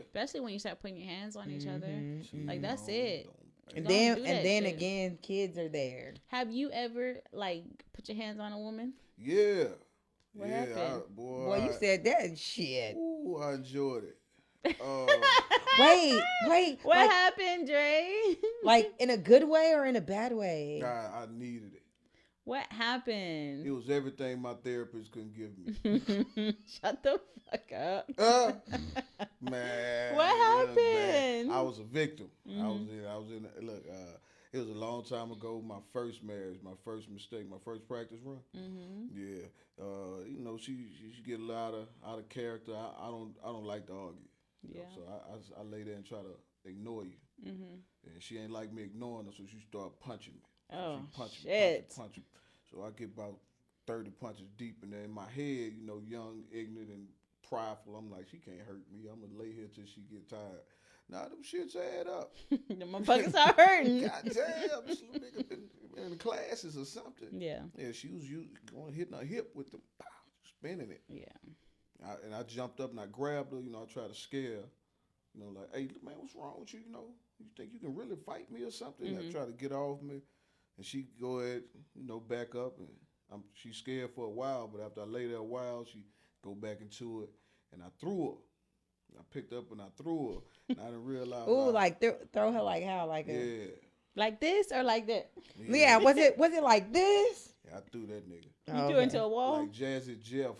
Especially when you start putting your hands on each other. Like that's it.
And then again, kids are there.
Have you ever like put your hands on a woman?
Yeah.
What happened?
Boy, you said that shit.
Ooh, I enjoyed it.
Wait.
What happened, Dre?
Like in a good way or in a bad way?
I needed it.
What happened?
It was everything my therapist couldn't give me.
Shut the fuck up.
Man.
What happened?
I was a victim. I was in look, it was a long time ago, my first marriage, my first mistake, my first practice run. Yeah. You know, she get a lot out of character. I don't like to argue.
Yeah.
So I lay there and try to ignore you. And she ain't like me ignoring her, so she started punching me.
Oh,
shit. Punch me. So I get about 30 punches deep, and then in my head, you know, young, ignorant, and prideful. I'm like, she can't hurt me. I'm gonna lay here till she get tired. Nah, them shits add up.
The motherfuckers are hurting.
God damn, this little nigga been in classes or something.
Yeah.
Yeah, she was going hitting her hip with the spinning it.
Yeah.
And I jumped up and I grabbed her. I tried to scare her. Like, hey, man, what's wrong with you? You think you can really fight me or something? I try to get off me, and she go ahead, back up, and she's scared for a while. But after I lay there a while, she go back into it, and I threw her. I picked up and I threw her, and I didn't realize.
Ooh, like throw her like how? Like
like this or like that?
Yeah, was it like this?
Yeah, I threw that nigga.
You threw into a wall?
Like Jazzy Jeff.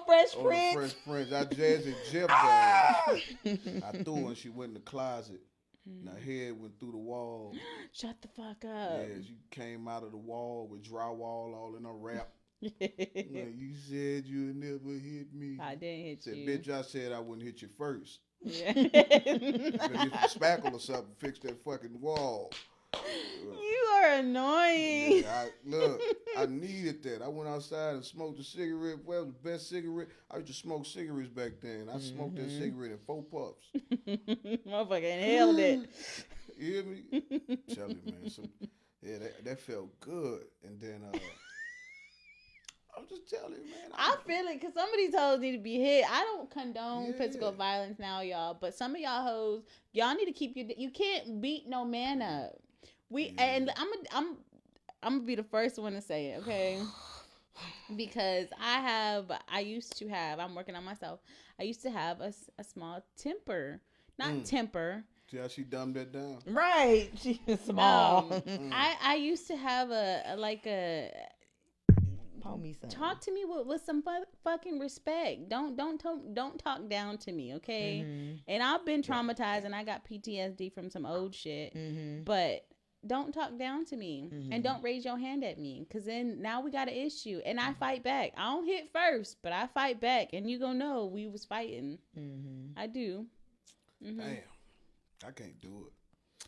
Fresh
the
Prince.
Fresh Prince. I Jazzy Jeff down. I threw her and she went in the closet. And her head went through the wall.
Shut the fuck up.
Yeah, she came out of the wall with drywall all in her wrap. You said you'd never hit me.
I didn't hit you.
Bitch, I said I wouldn't hit you first.
Yeah.
You better get some spackle or something, fix that fucking wall.
You are annoying.
Yeah, I needed that. I went outside and smoked a cigarette. Well, the best cigarette. I used to smoke cigarettes back then. I smoked that cigarette in 4 puffs.
Motherfucker inhaled it.
You hear me? Tell you, man. So, yeah, that felt good. And then I'm just telling you, man.
I feel it because some of these hoes need to be hit. I don't condone physical violence now, y'all. But some of y'all hoes, y'all need to keep you can't beat no man up. And I'm gonna be the first one to say it, okay? Because I'm working on myself. I used to have a small temper, not temper.
See how she dumbed that down?
Right, she is small.
I used to have a
me something.
talk to me with some fucking respect. Don't talk down to me, okay? And I've been traumatized and I got PTSD from some old shit. But don't talk down to me and don't raise your hand at me, because then now we got an issue and I fight back. I don't hit first, but I fight back, and you gonna know we was fighting. I do.
Damn, I can't do it.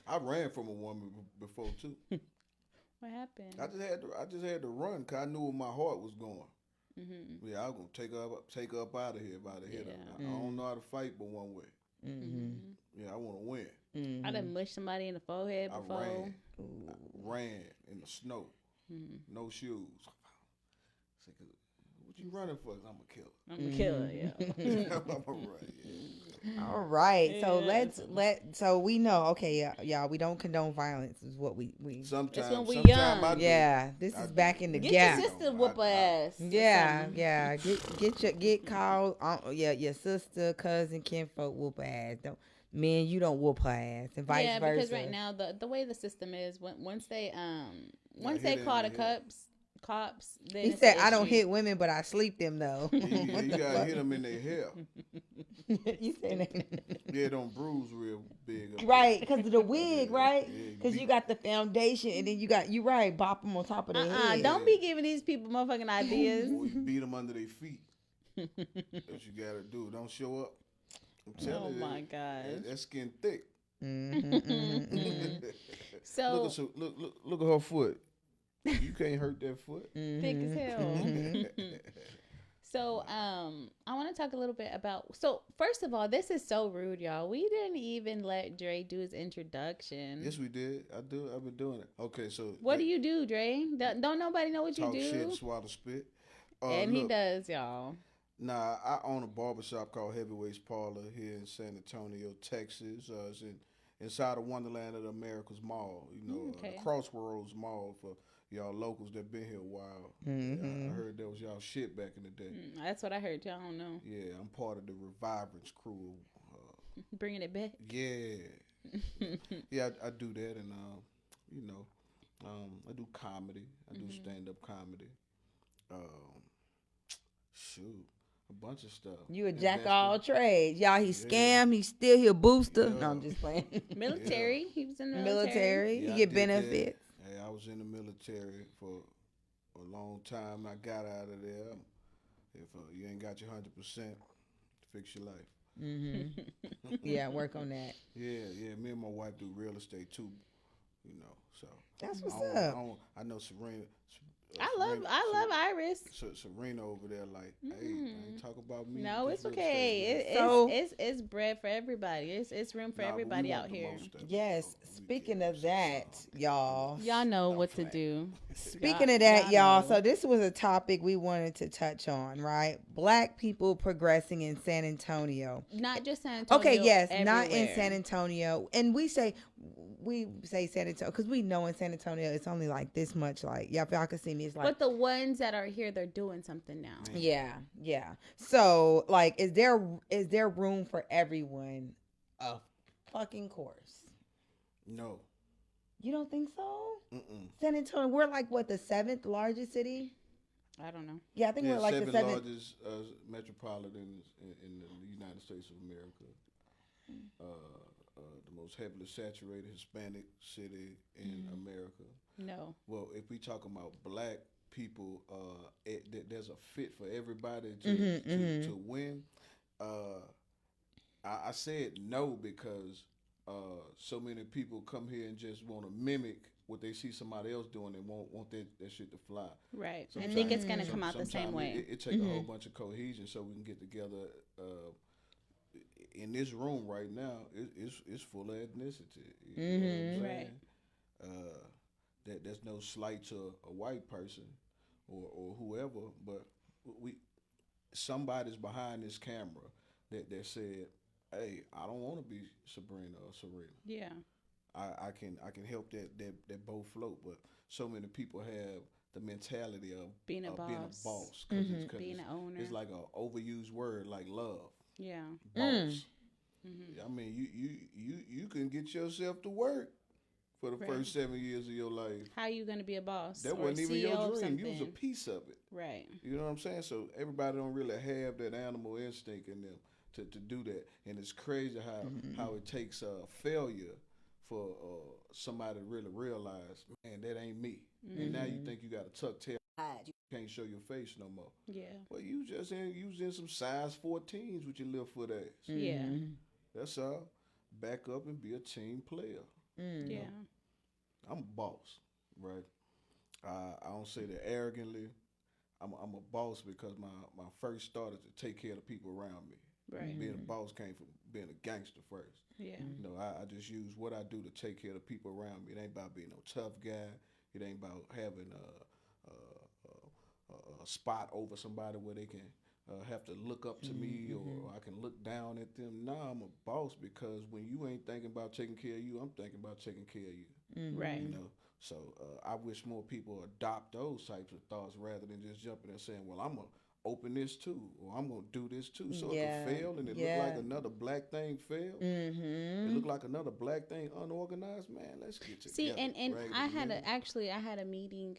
I ran from a woman before too.
What happened?
I just had to run because I knew where my heart was going. Yeah, I was gonna take her up out of here if I'd have hit her. I don't know how to fight but one way. Yeah, I want to win.
I done mushed somebody in the forehead before.
I ran in the snow, no shoes. What you running for? I'm a killer.
I'm a killer, yeah.
I'm a run, yeah.
All right, so so we know, okay, y'all, we don't condone violence. Is what we.
Sometimes
when we
young.
Yeah, this is back in the
Get
gap.
your sister whoop her ass.
Yeah. Get called. Your sister, cousin, kinfolk whoop her ass. Men, you don't whoop her ass, and vice versa.
Yeah, because right now the way the system is, once they call the cops, then
he said, "I don't hit women, but I sleep them though."
Yeah, you gotta hit them in their hair.
You say that?
Yeah, don't bruise real big.
Right, because of the wig, right? Because you got the foundation, and then you bop them on top of their head.
Don't be giving these people motherfucking ideas.
Or you beat them under their feet. That's what you gotta do. Don't show up. I'm telling you.
Oh my gosh.
That skin thick.
So
look at her foot. You can't hurt that foot.
Thick as hell. So I want to talk a little bit about. So first of all, this is so rude, y'all. We didn't even let Dre do his introduction.
Yes, we did. I've been doing it. Okay, so
what do you do, Dre? Don't nobody know what you do?
Talk shit, swallow spit.
And he does, y'all.
Nah, I own a barbershop called Heavyweights Parlor here in San Antonio, Texas. It's inside of Wonderland of the Americas Mall. The Crossroads Mall for y'all locals that been here a while. I heard that was y'all shit back in the day.
That's what I heard too. I don't know.
Yeah, I'm part of the Revivrance crew.
Bringing it back.
Yeah. Yeah, I do that, and I do comedy. I do stand-up comedy. Shoot. A bunch of stuff.
You a jack of all trades. Y'all, he scammed. He still here booster.
Yeah.
No, I'm just playing.
Military. He was in the
military.
Yeah,
he get benefits.
Hey, I was in the military for a long time. I got out of there. If you ain't got your 100%, fix your life.
Yeah, work on that.
Yeah. Me and my wife do real estate too. So
that's what's up.
I know Sabrina.
I love Iris.
Serena over there, like, hey, ain't talk about me.
No,
this
it's
real
okay.
estate,
It's bread for everybody. It's room for
Nah, but we
everybody
want
out
the
here.
most of it,
Yes.
so we
Speaking
get
of
it.
that,
So,
y'all.
Y'all know
I'm
what to
playing.
do.
Speaking of that, y'all.
know.
So this was a topic we wanted to touch on, right? Black people progressing in San Antonio.
Not just San Antonio.
Okay, yes,
everywhere.
not in San Antonio. And we say San Antonio because we know in San Antonio it's only like this much. Like y'all can see me. It's like,
but the ones that are here, they're doing something now.
yeah. So like, is there room for everyone? Of fucking course.
No.
You don't think so?
Mm-mm.
San Antonio, we're like what, the 7th largest city?
I don't know.
Yeah, I think we're like the 7th
largest metropolitans in the United States of America. The most heavily saturated Hispanic city in America.
No.
Well, if we talking about black people, there's a fit for everybody to win. I said no because so many people come here and just want to mimic what they see somebody else doing and want that shit to fly.
Right.
Sometimes,
and think it's going to come out the same way.
It takes a whole bunch of cohesion so we can get together. In this room right now, it's full of ethnicity. You know what I'm saying? Right. There's no slight to a white person or whoever, but somebody's behind this camera that said, hey, I don't want to be Sabrina or Serena.
Yeah.
I can help that both float, but so many people have the mentality of
being a boss.
Being a boss, cause
being an owner.
It's like an overused word, like love.
Yeah.
Boss. I mean, you can get yourself to work for the first 7 years of your life.
How you gonna be a boss?
That wasn't even your dream. You was a piece of it.
Right.
You know what I'm saying? So everybody don't really have that animal instinct in them to do that, and it's crazy how it takes failure for somebody to really realize, man, that ain't me. And now you think you got a tuck tail. You can't show your face no more. Yeah. Well, you was in some size 14s with your little foot ass.
Yeah.
That's all. Back up and be a team player.
Yeah.
I'm a boss, right? I don't say that arrogantly. I'm a boss because my first thought is to take care of the people around me.
Right.
Being a boss came from being a gangster first. Yeah. You know, I just use what I do to take care of the people around me. It ain't about being no tough guy. It ain't about having a spot over somebody where they can have to look up to me or I can look down at them. Nah, I'm a boss because when you ain't thinking about taking care of you, I'm thinking about taking care of you.
Right.
You know, so I wish more people adopt those types of thoughts rather than just jumping and saying, well, I'm going to open this too, or I'm going to do this too. So it can fail and it look like another black thing failed. It look like another black thing unorganized. Man, let's get together.
See, and I had a meeting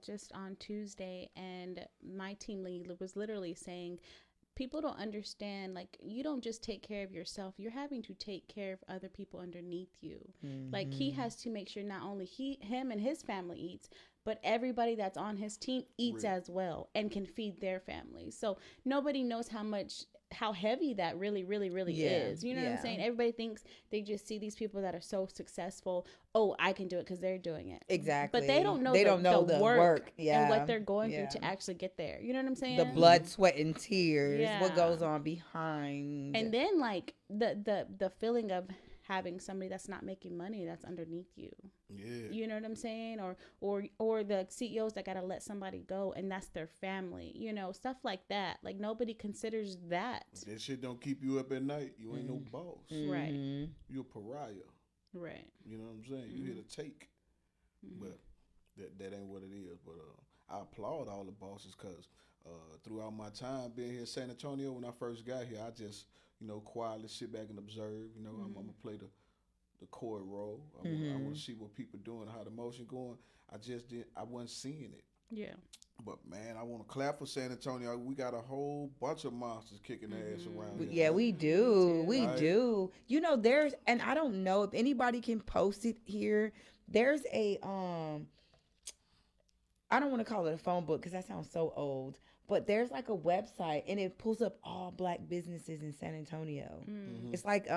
just on Tuesday, and my team lead was literally saying, people don't understand, like, you don't just take care of yourself, you're having to take care of other people underneath you. Like, he has to make sure not only him and his family eats, but everybody that's on his team eats as well and can feed their families. So nobody knows how heavy that really is. You know what I'm saying? Everybody thinks they just see these people that are so successful. Oh, I can do it because they're doing it.
Exactly.
But they don't know the work and what they're going through to actually get there. You know what I'm saying?
The blood, sweat, and tears. What goes on behind.
And then like the feeling of having somebody that's not making money that's underneath you. Yeah. You know what I'm saying? Or the CEOs that gotta let somebody go and that's their family. You know, stuff like that. Like nobody considers that.
That shit don't keep you up at night. You ain't no boss.
Right.
You're a pariah.
Right.
You know what I'm saying? You here to take. But that ain't what it is. But I applaud all the bosses because throughout my time being here in San Antonio, when I first got here, I just, quietly sit back and observe. I'm going to play the chord role. I want to see what people doing, how the motion going. I wasn't seeing it. Yeah. But, man, I want to clap for San Antonio. We got a whole bunch of monsters kicking their ass around here.
Yeah, we do. We do. There's, and I don't know if anybody can post it here. There's a, I don't want to call it a phone book because that sounds so old. But there's like a website and it pulls up all black businesses in San Antonio. It's like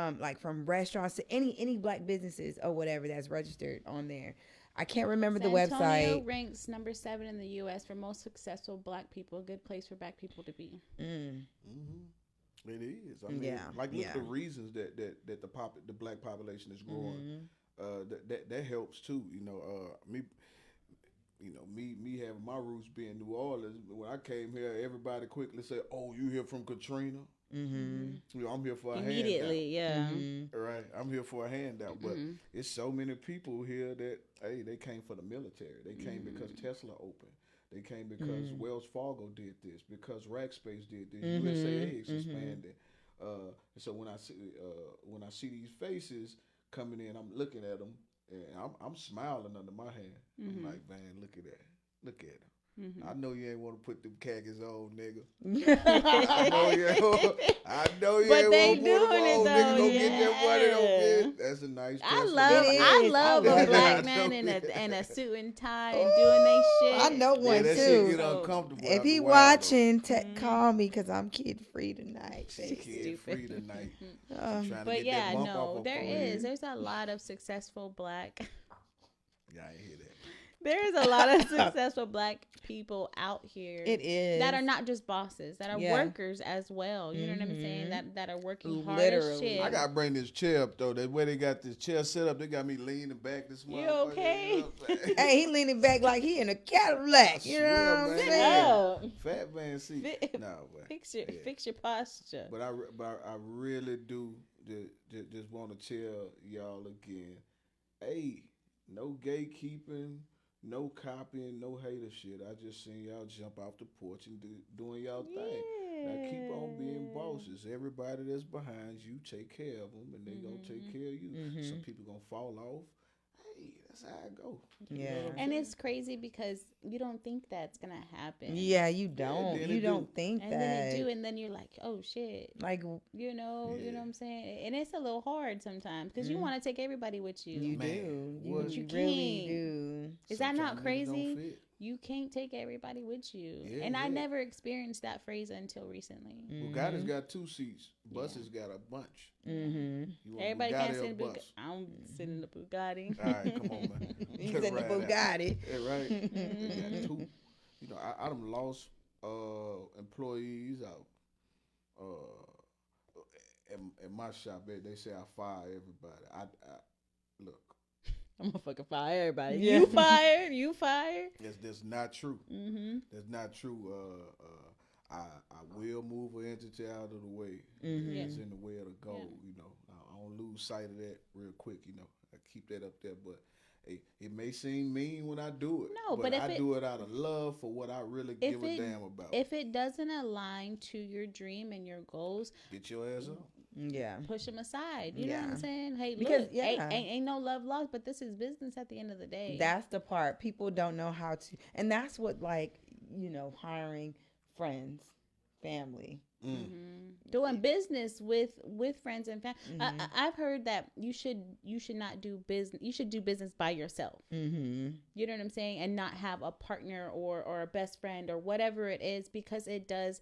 from restaurants to any black businesses or whatever that's registered on there. I can't remember
San
the
Antonio
website.
ranks number 7 in the U.S. for most successful Black people. A good place for Black people to be.
It is. I mean,
Yeah,
like look
yeah.
at the reasons that the black population is growing. That helps too. Me having my roots being New Orleans. When I came here, everybody quickly said, "Oh, you here from Katrina?" I'm here for a
Immediately,
handout.
yeah.
Right, I'm here for a handout. But it's so many people here that they came for the military. They came because Tesla opened. They came because Wells Fargo did this. Because Rackspace did this. USAA expanded. So when I see these faces coming in, I'm looking at them and I'm smiling under my hand. I'm like, man, look at that. Look at them. I know you ain't want to put them khakis on, nigga. I know you ain't want to put them on, nigga. Go get that money, don't get. That's a nice
I love a black man in a suit and tie and doing they shit.
I know one
that
too.
Shit get uncomfortable
If he watching, call me because I'm kid free tonight.
Kid free tonight.
But yeah, no, there's a lot of successful black.
Yeah, I hear that.
There is a lot of successful black people out here.
It is.
That are not just bosses, that are workers as well. You know what I'm saying? That are working hard as shit.
I gotta bring this chair up though. That way they got this chair set up. They got me leaning back this morning.
You okay?
You know
hey, he leaning back like he in a Cadillac. You know what I'm saying?
Fat man seat. No, but
fix your posture.
But I really do just want to tell y'all again. Hey, no gatekeeping. No copying, no hater shit. I just seen y'all jump off the porch and doing y'all thing. Now keep on being bosses. Everybody that's behind you, take care of them, and they gonna take care of you. Some people gonna fall off. Hey, that's how I go.
Yeah,
and it's crazy because you don't think that's gonna happen.
Yeah, you don't. You don't think
and
that.
And then it do, and then you're like, oh shit.
Like,
you know what I'm saying? And it's a little hard sometimes because you want to take everybody with you.
You do. You really do.
Is that not crazy? You can't take everybody with you. Yeah, and I never experienced that phrase until recently.
Bugatti's got 2 seats. Buses got a bunch.
Everybody can't sit in the Bugatti. I'm sitting in the Bugatti.
All right, come on, man.
He's in the Bugatti.
Yeah, right. They got 2. I done lost employees out. In my shop, they say I fire everybody. I look.
I'm gonna fucking fire everybody.
Yeah.
You fired.
That's not true. That's not true. I will move an entity out of the way. It's in the way of the goal. Yeah. I don't lose sight of that real quick. I keep that up there. But it may seem mean when I do it.
No, but
I do it out of love for what I really give a damn about.
If it doesn't align to your dream and your goals,
get your ass up.
Yeah.
Push them aside. You know what I'm saying? Hey,
because
look, ain't no love lost, but this is business at the end of the day.
That's the part. People don't know how to. And that's what, hiring friends, family.
Doing business with friends and family. I've heard that you should not do business. You should do business by yourself. You know what I'm saying, and not have a partner or a best friend or whatever it is, because it does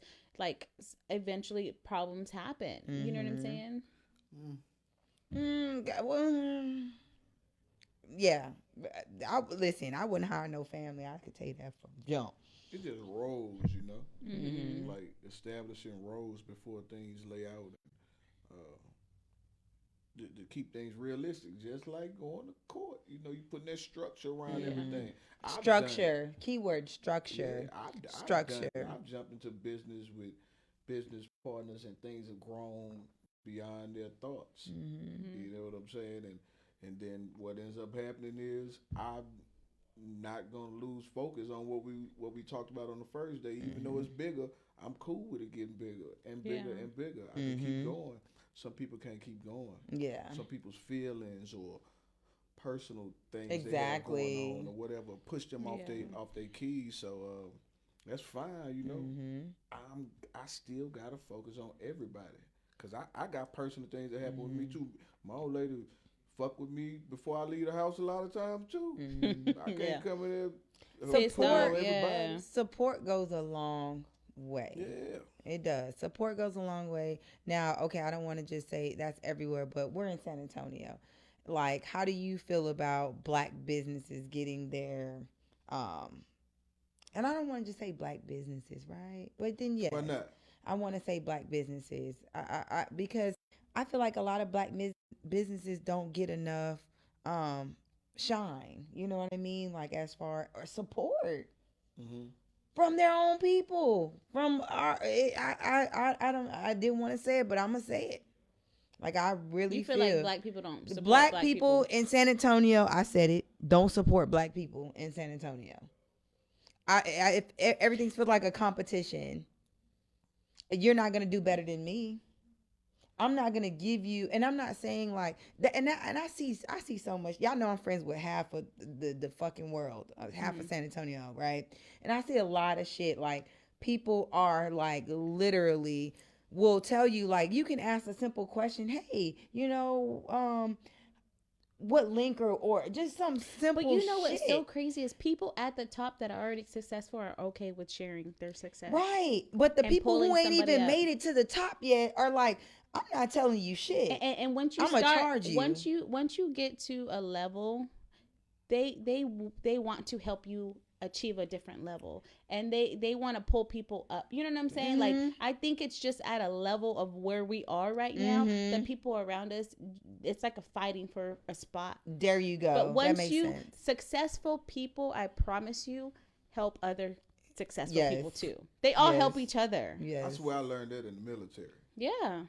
eventually problems happen. You know what I'm saying?
Yeah. I wouldn't hire no family. I could tell you that from jump.
It's just roles, like establishing roles before things lay out, to keep things realistic, just like going to court. You putting that structure around everything.
Structure, keyword structure.
Yeah,
structure.
I've jumped into business with business partners, and things have grown beyond their thoughts. You know what I'm saying? And then what ends up happening is I'm not gonna lose focus on what we talked about on the first day. Even though it's bigger, I'm cool with it getting bigger and bigger and bigger. I can keep going. Some people can't keep going. Yeah. Some people's feelings or personal things they have going on or whatever push them off their keys. So that's fine. I still gotta focus on everybody, because I got personal things that happen with me too. My old lady fuck with me before I leave the house a lot of times too. I can't come in there.
Support goes a long way.
Yeah,
it does. Support goes a long way. Now, okay, I don't want to just say that's everywhere, but we're in San Antonio. like, how do you feel about black businesses getting their, and I don't want to just say black businesses, right? But then, yes,
Why not?
I want to say black businesses, because I feel like a lot of black businesses don't get enough shine. You know what I mean? Like, as far or support
Mm-hmm.
from their own people. From our, I don't, I didn't want to say it, but I'm gonna say it. Like, I really
You feel like black people don't support
black people in San Antonio. I said it. Don't support black people in San Antonio. If everything's feel like a competition, you're not gonna do better than me. I'm not gonna give you, and I'm not saying like that. And I see so much. Y'all know I'm friends with half of the fucking world, half of San Antonio, right? And I see a lot of shit. Like, people are like literally will tell you, like, you can ask a simple question. Hey, what link or just some simple.
But you know
shit.
what's so crazy is people at the top that are already successful are okay with sharing their success.
Right. But the people who ain't even made it to the top yet are like, I'm not telling you shit.
And once you charge you. Once you get to a level, they want to help you achieve a different level, and they want to pull people up. You know what I'm saying? Like, I think it's just at a level of where we are right now. The people around us, it's like a fighting for a spot.
There you go.
But once successful people, I promise you, help other successful people too. They all help each other.
Yes.
That's where I learned that in the military.
Yeah.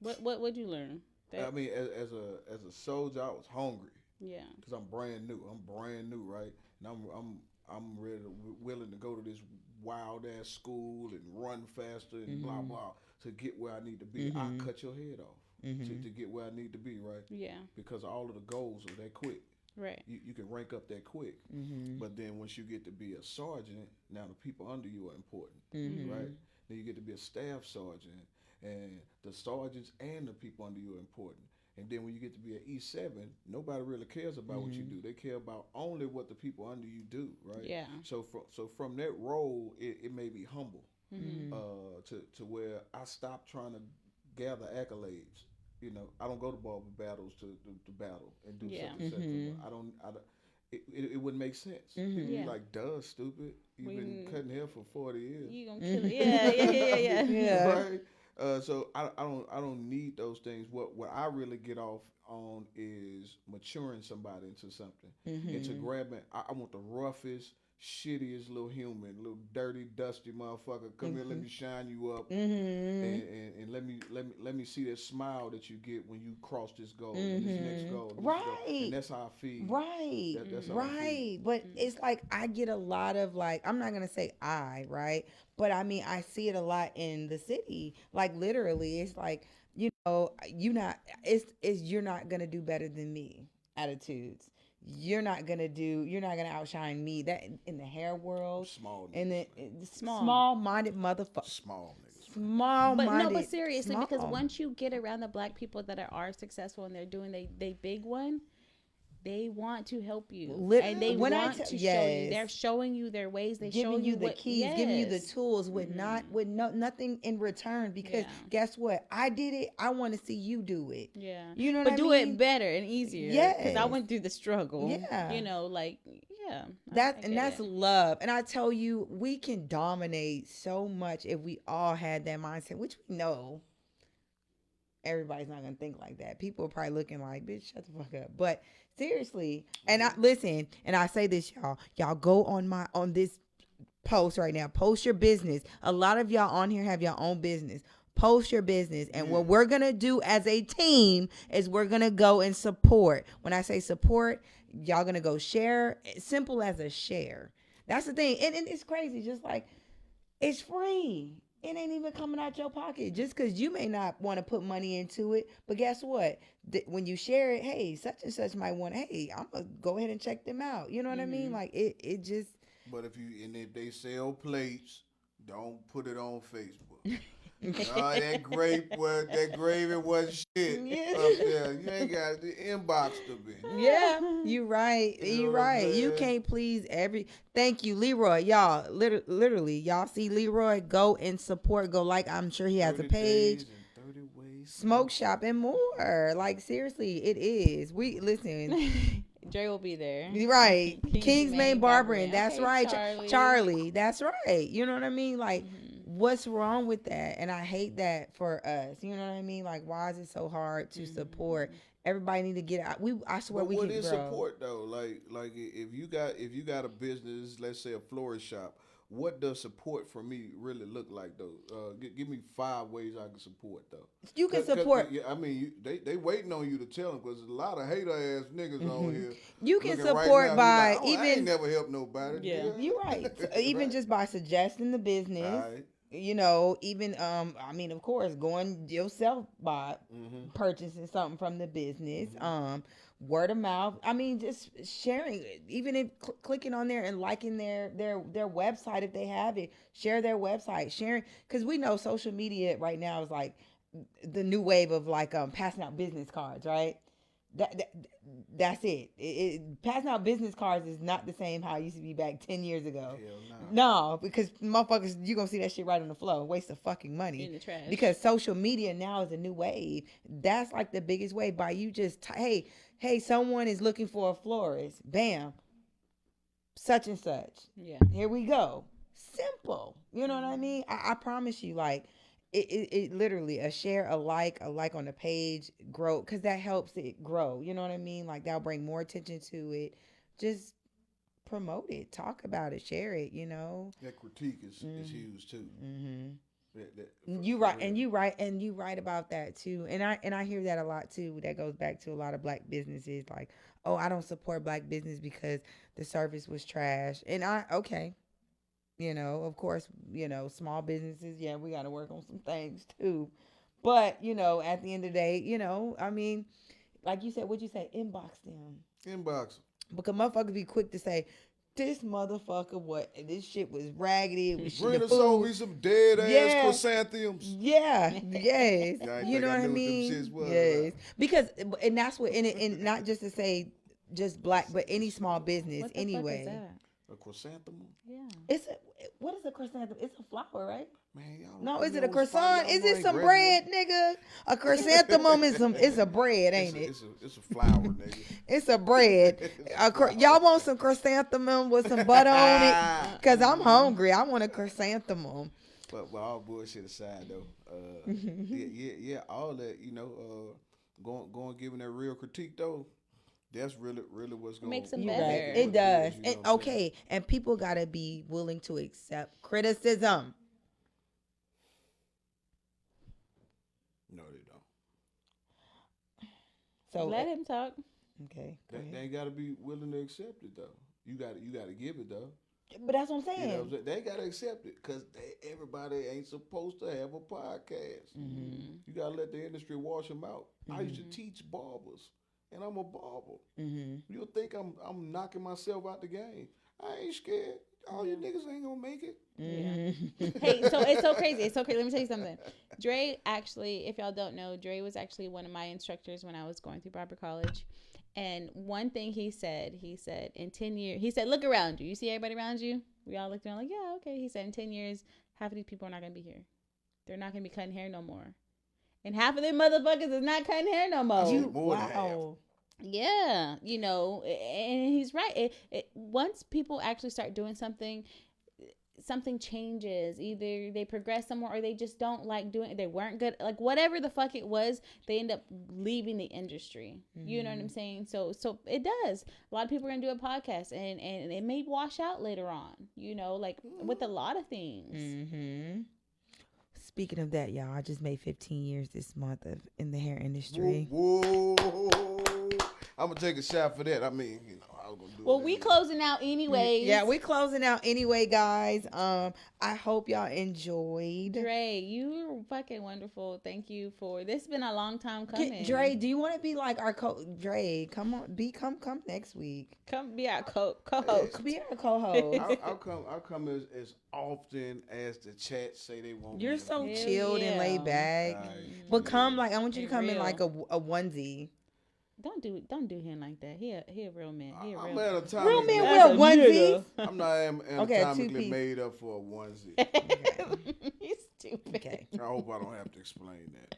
What'd you learn?
I mean, as a soldier, I was hungry.
Yeah.
Because I'm brand new, right? And I'm willing to go to this wild ass school and run faster and blah blah to get where I need to be. I cut your head off to get where I need to be, right?
Yeah.
Because all of the goals are that quick.
Right.
You can rank up that quick. But then once you get to be a sergeant, now the people under you are important, right? Then you get to be a staff sergeant, and the sergeants and the people under you are important. And then when you get to be an E7, nobody really cares about what you do. They care about only what the people under you do, right?
Yeah.
So from that role, it made me humble to where I stopped trying to gather accolades. You know, I don't go to barber battles to battle and do something. It wouldn't make sense. You're like, duh, stupid. You've been cutting hair for 40 years.
You gonna kill it? Yeah.
Right. So I don't need those things. What I really get off on is maturing somebody into something, into grabbing. I want the roughest, shittiest little human, little dirty, dusty motherfucker. Come here, let me shine you up, and let me see that smile that you get when you cross this goal, this next goal,
right?
Goal. And that's how I feel.
Right,
that's how I feel.
But it's like I get a lot of, like, I'm not gonna say right, but I mean I see it a lot in the city. Like, literally, it's like, you're not gonna do better than me attitudes. You're not gonna outshine me. That in the hair world, small-minded motherfucker, small-minded.
But seriously, because once you get around the black people that are successful and they're doing they big one, they want to help you, and they want to show you. They're showing you their ways. They're giving you
the keys, giving you the tools with nothing in return. Because guess what? I did it. I want to see you do it.
Yeah,
you know,
but do it better and easier.
Yeah,
because I went through the struggle.
Yeah, that's love. And I tell you, we can dominate so much if we all had that mindset, which we know. Everybody's not gonna think like that. People are probably looking like, bitch, shut the fuck up. But seriously, and I say this, y'all go on this post right now. Post your business. A lot of y'all on here have your own business. Post your business. And what we're gonna do as a team is we're gonna go and support. When I say support, y'all gonna go share. Simple as a share. That's the thing. And it's crazy. Just like, it's free. It ain't even coming out your pocket, just because you may not want to put money into it. But guess what? When you share it, hey, such and such might want, hey, I'm going to go ahead and check them out. You know what I mean? Like, it just.
But if they sell plates, don't put it on Facebook. That gravy wasn't shit up there. You ain't got the inbox to be.
Yeah, you right. You right. You can't please Thank you, Leroy. Y'all, literally, y'all see Leroy, go and support. Go like. I'm sure he has a page.
30 ways
smoke shop, and more. Like, seriously, it is. We listen.
Dre will be there.
Right. King's Main Barbering. That's
Okay,
right. Charlie. That's right. You know what I mean? Like, what's wrong with that? And I hate that for us. You know what I mean? Like, why is it so hard to support? Everybody need to get out. I swear
But
we
what
can
is
grow.
support though? Like if you got a business, let's say a florist shop, what does support for me really look like though? Give me 5 ways I can support though.
You can support.
Yeah, I mean, they waiting on you to tell them because there's a lot of hater ass niggas on here.
You can
looking
support
right now,
by
like, I ain't
even.
never helped nobody.
Yeah.
You're right. Even
Right.
just by suggesting the business.
Right.
You know, even I mean, of course, going yourself by purchasing something from the business. Word of mouth. I mean, just sharing, even if clicking on there and liking their website if they have it. Share their website, sharing, because we know social media right now is like the new wave of like passing out business cards, right? That's it. Passing out business cards is not the same how it used to be back 10 years ago.
Hell
No, because motherfuckers, you gonna see that shit right on the floor. Waste of fucking money.
In the trash.
Because social media now is a new wave. That's like the biggest wave. By you just hey, someone is looking for a florist. Bam. Such and such.
Yeah.
Here we go. Simple. You know what I mean? I promise you, like, it literally a share, a like on the page, grow, because that helps it grow. You know what I mean? Like, that'll bring more attention to it. Just promote it, talk about it, share it. You know.
That critique is huge too.
You right about that too. And I hear that a lot too. That goes back to a lot of black businesses. Like, oh, I don't support black business because the service was trash. And okay. You know, of course, you know, small businesses, yeah, we got to work on some things too. But, you know, at the end of the day, you know, I mean, like you said, what'd you say? Inbox them.
Inbox.
Because motherfuckers be quick to say, this motherfucker, what? This shit was raggedy. It was
Brenda sold me some dead ass chrysanthemums.
Yeah, yes.
Yeah,
you know what I mean? Yes. Because, and that's what, and not just to say just black, but any small business
What the
anyway.
fuck is that?
A chrysanthemum?
Yeah.
What is a chrysanthemum? It's a flower, right?
Man, y'all
No, is it a croissant? Is it some bread, nigga? A chrysanthemum it's a bread, ain't it?
It's a flower, nigga.
It's a bread. Y'all want some chrysanthemum with some butter on it? Because I'm hungry. I want a chrysanthemum.
But all bullshit aside, though, yeah, all that, you know, going giving that real critique, though, that's really what's going to
Makes them
You're
better.
right. It does.
You know
And,
what I'm
okay, and people got to be willing to accept criticism.
No, they don't.
So
Let him talk.
Okay.
They ain't got to be willing to accept it, though. You got to give it, though.
But that's what I'm
You know
saying.
what I'm saying? They got to accept it because everybody ain't supposed to have a podcast. You got to let the industry wash them out. I used to teach barbers, and I'm a barber. You'll think I'm knocking myself out the game. I ain't scared. All you niggas ain't going to make it.
Hey, so it's so crazy. It's so crazy. Let me tell you something. Dre, actually, if y'all don't know, Dre was actually one of my instructors when I was going through barber college. And one thing he said in 10 years, he said, look around you. You see everybody around you? We all looked around like, yeah, okay. He said, in 10 years, half of these people are not going to be here. They're not going to be cutting hair no more. And half of them motherfuckers is not cutting hair no more.
Wow.
Yeah, you know, and he's right. Once people actually start doing something changes. Either they progress somewhere or they just don't like doing it. They weren't good. Like, whatever the fuck it was, they end up leaving the industry. You know what I'm saying? So it does. A lot of people are going to do a podcast and it may wash out later on, you know, like with a lot of things.
Speaking of that, y'all, I just made 15 years this month in the hair industry.
Whoa. I'm going to take a shot for that. I mean, you know, I was going to do it.
Well, we closing out anyways.
Yeah, we closing out anyway, guys. I hope y'all enjoyed.
Dre, you were fucking wonderful. Thank you for this. Has been a long time coming.
Dre, do you want to be like our Dre? Come on, come next week.
Come be our co-host.
Be our co-host.
I'll come as often as the chat say they want.
You're
me.
so
Hell
chilled and laid back. But come, like, I want you to come in like a onesie.
Don't do him like that. He a real man. He a
I'm
real man.
anatomically.
Real men wear onesies.
I'm not anatomically made up for a onesie.
He's Stupid.
Okay.
I hope I don't have to explain that.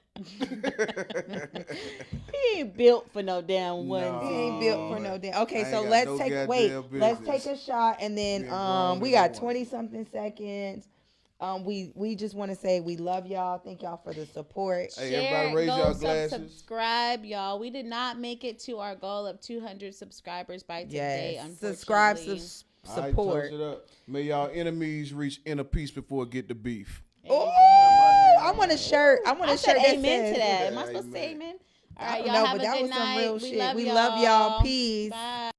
He ain't built for no damn
No.
onesie.
He ain't built for no damn. Okay, so
let's
let's take a shot, and then we got 20 something seconds. We just want to say we love y'all. Thank y'all for the support.
Hey,
Share,
everybody raise
go
y'all glasses.
Subscribe, y'all. We did not make it to our goal of 200 subscribers by today.
Yes,
Unfortunately.
subscribe,
All right,
support.
toast it up. May y'all enemies reach inner peace before it get to beef.
Oh, I want a shirt. I want
I
a
said
shirt that
amen
says,
to that. Am I supposed to
Amen.
say amen? All
I
right,
don't
y'all
know,
have
but
a
that
good
was some
night.
real
We
shit.
love
We
y'all.
love y'all. Peace.
Bye.